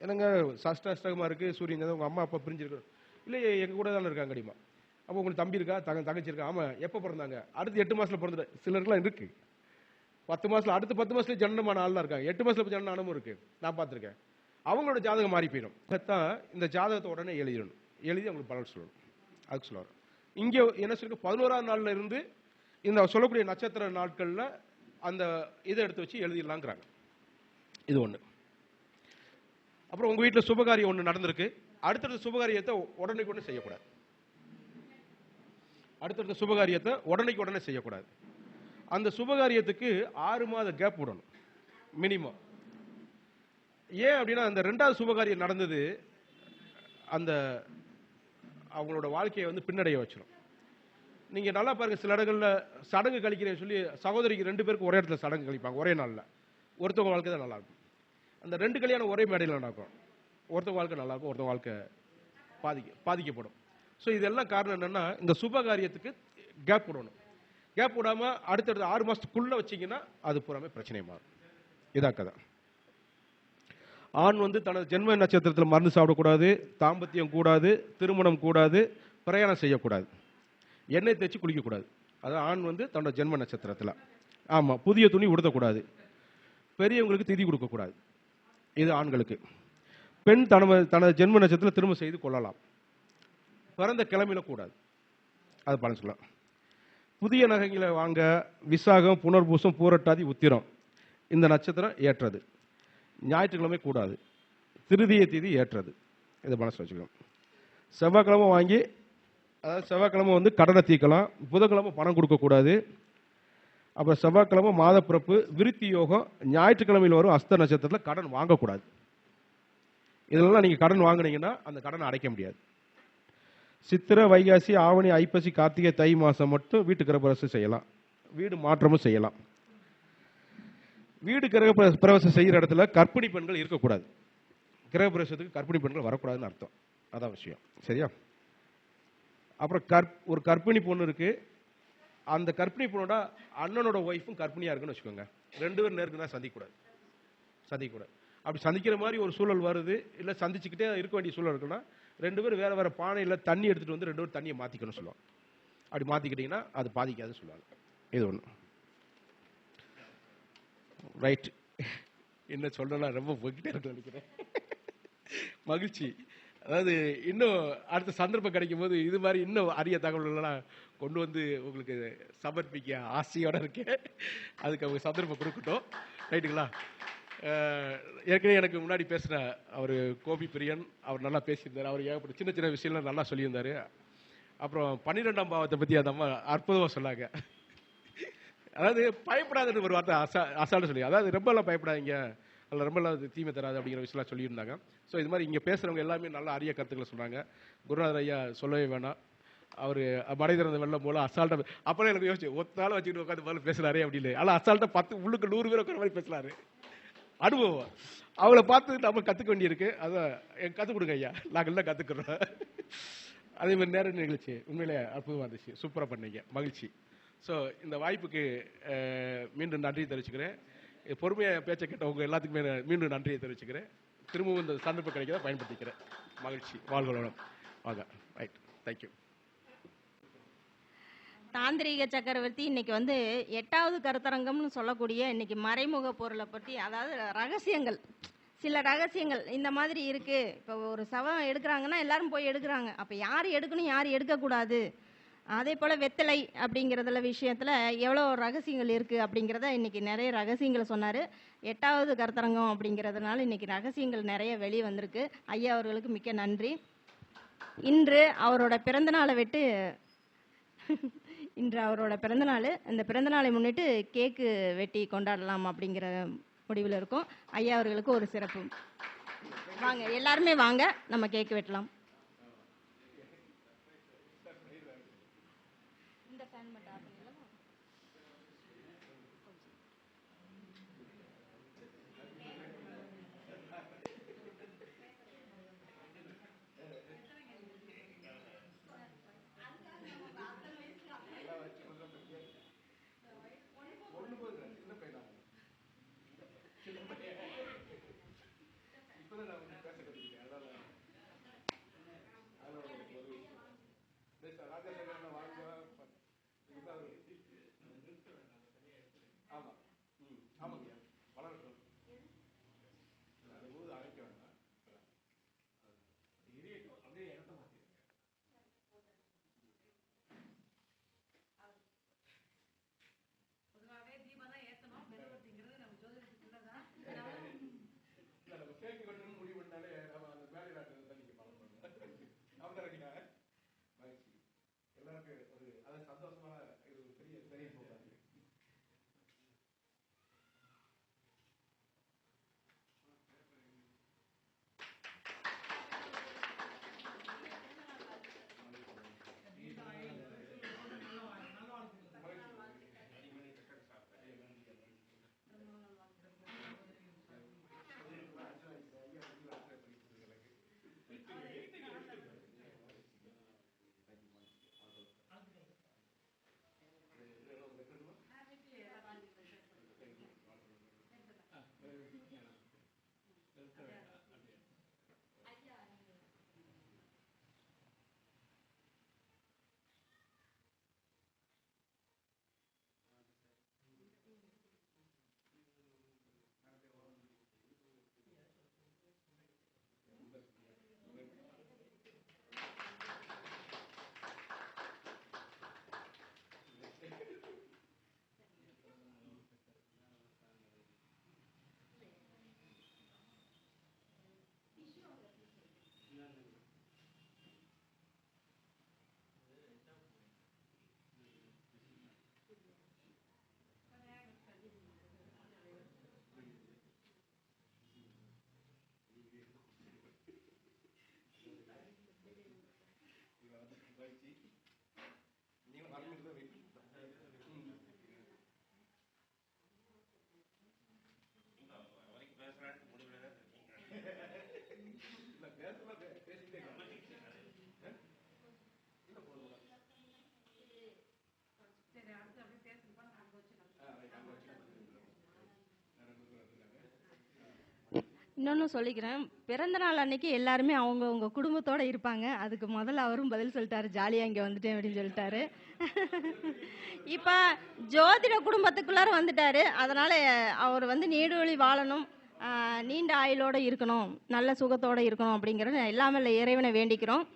என்னங்க அஷ்டகமாக இருக்குது, சூரியன் உங்கள் அம்மா அப்பா பிரிஞ்சிருக்கு, இல்லை எங்கள் கூட தானே இருக்காங்க அடிமா, அப்போ உங்களுக்கு தம்பி இருக்கா தங்கச்சி இருக்கா, ஆமாம் எப்போ பிறந்தாங்க, அடுத்து 8 மாதத்தில் பிறந்துட்டு சிலருக்குலாம் இருக்குது, 10 மாதத்தில் அடுத்து 10 மாதத்துல ஜனனமான ஆள்லாம் இருக்காங்க, 8 மாதத்தில் ஜனனமும் இருக்குது, நான் பார்த்துருக்கேன். அவங்களோட ஜாதகம் மாறி போயிடும். தான் இந்த ஜாதகத்தை உடனே எழுதிடணும், எழுதி அவங்களுக்கு பலன் சொல்லணும். அதுக்கு சொல்லுவார். இங்கே என்ன சொல்லிருக்கு, 11ஆம் நாளில் இருந்து இந்த சொல்லக்கூடிய நட்சத்திர நாட்களில் அந்த இதை எடுத்து வச்சு எழுதிடலாங்கிறாங்க. இது ஒன்று. அப்புறம் உங்கள் வீட்டில் சுபகாரியம் ஒன்று நடந்திருக்கு, அடுத்தடுத்த சுபகாரியத்தை உடனே உடனே செய்யக்கூடாது. அடுத்தடுத்த சுபகாரியத்தை உடனே செய்யக்கூடாது. அந்த சுபகாரியத்துக்கு 6 மாத கேப் விடணும் மினிமம். ஏன் அப்படின்னா அந்த 2வது சுபகாரியம் நடந்தது அந்த அவங்களோட வாழ்க்கையை வந்து பின்னடைய வச்சிடும். நீங்க நல்லா பாருங்க, சில இடங்களில் சடங்கு கழிக்கிறேன்னு சொல்லி சகோதரிக்கு 2 பேருக்கு ஒரே இடத்துல சடங்கு கழிப்பாங்க ஒரே நாளில். ஒருத்தவங்க வாழ்க்கை தான் நல்லா இருக்கும். அந்த 2 கல்யாணம் ஒரே மேடையில் நடக்கும். ஒருத்தவங்க வாழ்க்கை நல்லா இருக்கும், ஒருத்தவங்க வாழ்க்கை பாதிக்கப்படும். ஸோ இதெல்லாம் காரணம் என்னன்னா இந்த சுபகாரியத்துக்கு கேப் விடணும். கேப் விடாம அடுத்தடுத்த 6 மாசத்துக்குள்ள வச்சீங்கன்னா அது பூராமே பிரச்சனை மாறும். இதான் கதை. ஆண் வந்து தனது ஜென்ம நட்சத்திரத்தில் மருந்து சாப்பிடக்கூடாது, தாம்பத்தியம் கூடாது, திருமணம் கூடாது, பிரயாணம் செய்யக்கூடாது, எண்ணெய் தேய்ச்சி குளிக்கக்கூடாது. அதான் ஆண் வந்து தன்னோட ஜென்ம நட்சத்திரத்தில். ஆமாம், புதிய துணி உடுத்தக்கூடாது, பெரியவங்களுக்கு திதி கொடுக்கக்கூடாது, இது ஆண்களுக்கு. பெண் தனது ஜென்ம நட்சத்திரத்தில் திரும்ப செய்து கொள்ளலாம், பிறந்த கிழமையில கூடாது, அது பலன் சொல்லலாம். புதிய நகைகளை வாங்க விசாகம், புனர்பூசம், பூரட்டாதி, உத்திரம் இந்த நட்சத்திரம் ஏற்றது, ஞாயிற்றுக்கிழமை கூடாது, திருதிய தேதி ஏற்றது, இதை மனசு வச்சுக்கணும். செவ்வாய்க்கிழமை வாங்கி, அதாவது செவ்வாய்க்கிழமை வந்து கடனை தீர்க்கலாம், புதன்கிழமை பணம் கொடுக்கக்கூடாது. அப்புறம் செவ்வாய்க்கிழமை மாதப்பிறப்பு, விருத்தி யோகம், ஞாயிற்றுக்கிழமையில் வரும் அஸ்த நட்சத்திரத்தில் கடன் வாங்கக்கூடாது. இதெல்லாம் நீங்கள் கடன் வாங்கினீங்கன்னா அந்த கடனை அடைக்க முடியாது. சித்திரை, வைகாசி, ஆவணி, ஐப்பசி, கார்த்திகை, தை மாதம் மட்டும் வீட்டு கிரகப்பிரவேசம் செய்யலாம், வீடு மாற்றமும் செய்யலாம். வீடு கிரகப்பிரவேசம் செய்கிற இடத்துல கர்ப்பிணி பெண்கள் இருக்கக்கூடாது. கிரகப்பிரவேசத்துக்கு கர்ப்பிணி பெண்கள் வரக்கூடாதுன்னு அர்த்தம், அதான் விஷயம். சரியா? அப்புறம் ஒரு கர்ப்பிணி பொண்ணு இருக்கு, அந்த கர்ப்பிணி பொண்ணோட அண்ணனோட ஒய்ஃபும் கர்ப்பிணியா இருக்குன்னு வச்சுக்கோங்க, 2 பேரும் நேருக்கு தான் சந்திக்கக்கூடாது. அப்படி சந்திக்கிற மாதிரி ஒரு சூழல் வருது, இல்லை சந்திச்சுக்கிட்டே இருக்க வேண்டிய சூழல் இருக்குன்னா 2 பேரும் வேற வேற பானையில் தண்ணி எடுத்துட்டு வந்து 2 பேரும் தண்ணியை மாத்திக்கணும்னு சொல்லுவாங்க. அப்படி மாத்திக்கிட்டீங்கன்னா அது பாதிக்காதுன்னு சொல்லுவாங்க. இது ஒன்று. ரைட். என்ன சொல்றேன்னா ரொம்ப போய்கிட்டே இருக்கு நினைக்கிறேன். மகிழ்ச்சி. அதாவது இன்னும் அடுத்த சந்தர்ப்பம் கிடைக்கும் போது இது மாதிரி இன்னும் அரிய தகவல்கள்லாம் கொண்டு வந்து உங்களுக்கு சமர்ப்பிக்க ஆசையோட இருக்கேன். அதுக்கு அவங்க சந்தர்ப்பம் கொடுக்கட்டும். ரைட்டுங்களா? ஏற்கனவே எனக்கு முன்னாடி பேசுகிற அவர் கோபி பிரியன், அவர் நல்லா பேசியிருந்தார். அவர் ஏகப்பட்ட சின்ன சின்ன விஷயம்லாம் நல்லா சொல்லியிருந்தார். அப்புறம் 12ஆம் பாவத்தை பற்றி அந்த அம்மா அற்புதமாக சொன்னாங்க. அதாவது பயப்படாதுன்னு ஒரு வார்த்தை அசால்ட்டு சொல்லி, அதாவது ரொம்பலாம் பயப்படாதீங்க, அதில் ரொம்பலாம் தீமை தராது அப்படிங்கிற விஷயம்லாம் சொல்லியிருந்தாங்க. ஸோ இது மாதிரி இங்கே பேசுகிறவங்க எல்லாமே நல்லா அரிய கருத்துக்களை சொன்னாங்க. குருநாதர் ஐயா சொல்லவே வேணாம், அவர் மடை திறந்த வெள்ளம் போல அசால்ட்டாக. அப்போலாம் எனக்கு யோசிச்சு ஒத்தால வச்சுக்கிட்டு உட்காந்து போல பேசுகிறாரே அப்படின்னு. ஆனால் அசால்ட்டாக 10 உள்ளுக்கு 100 பேர் உட்கார மாதிரி பேசுகிறாரு. அனுபவம் அவங்கள பார்த்து நம்ம கற்றுக்க வேண்டியிருக்கு. அதான் கற்றுக் கொடுங்க ஐயா, நாங்கள் எல்லாம் கற்றுக்குறோம். அதே மாதிரி நேர நிகழ்ச்சி உண்மையிலே அற்புதமாக இருந்துச்சு, சூப்பராக பண்ணீங்க, மகிழ்ச்சி. ஸோ இந்த வாய்ப்புக்கு மீண்டும் நன்றியை தெரிவிச்சுக்கிறேன். பொறுமையாக பேச்சை கேட்டவங்க எல்லாத்துக்குமே மீண்டும் நன்றியை தெரிவிச்சுக்கிறேன். திரும்பவும் இந்த சந்தர்ப்பம் கிடைக்கிறத பயன்படுத்திக்கிறேன். மகிழ்ச்சி. வாழ்களோட வாங்க. ரைட். தேங்க்யூ. தாந்திரீக சக்கரவர்த்தி இன்னைக்கு வந்து 8வது கருத்தரங்கம்னு சொல்லக்கூடிய இன்னைக்கு மறைமுக பொருளை பற்றி, அதாவது ரகசியங்கள், சில ரகசியங்கள் இந்த மாதிரி இருக்கு. இப்போ ஒரு சவம் எடுக்கிறாங்கன்னா எல்லாரும் போய் எடுக்கிறாங்க. அப்போ யார் எடுக்கணும் யார் எடுக்கக்கூடாது, அதே போல் வெத்தலை அப்படிங்கிறதுல விஷயத்தில் எவ்வளோ ரகசியங்கள் இருக்குது அப்படிங்கிறத இன்றைக்கி நிறைய ரகசியங்களை சொன்னார். 8வது கருத்தரங்கம் அப்படிங்கிறதுனால இன்றைக்கி ரகசியங்கள் நிறைய வெளியே வந்திருக்கு. ஐயா அவர்களுக்கு மிக்க நன்றி. இன்று அவரோட பிறந்தநாளை விட்டு இன்று அவரோட பிறந்தநாள், இந்த பிறந்தநாளை முன்னிட்டு கேக்கு வெட்டி கொண்டாடலாம் அப்படிங்கிற முடிவில் இருக்கும். ஐயா அவர்களுக்கு ஒரு சிறப்பு. வாங்க எல்லாருமே வாங்க, நம்ம கேக்கு வெட்டலாம். இன்னொன்று சொல்லிக்கிறேன், பிறந்த நாள் அன்னைக்கு எல்லாருமே அவங்கவுங்க குடும்பத்தோடு இருப்பாங்க. அதுக்கு முதல்ல அவரும் பதில் சொல்லிட்டாரு, ஜாலியாக இங்கே வந்துட்டேன் அப்படின்னு சொல்லிட்டாரு. இப்போ ஜோதிட குடும்பத்துக்குள்ளார வந்துட்டாரு. அதனால் அவர் வந்து நீடொழி வாழணும், நீண்ட ஆயுளோடு இருக்கணும், நல்ல சுகத்தோடு இருக்கணும் அப்படிங்கிறத எல்லாமே இறைவனை வேண்டிக்கிறோம்.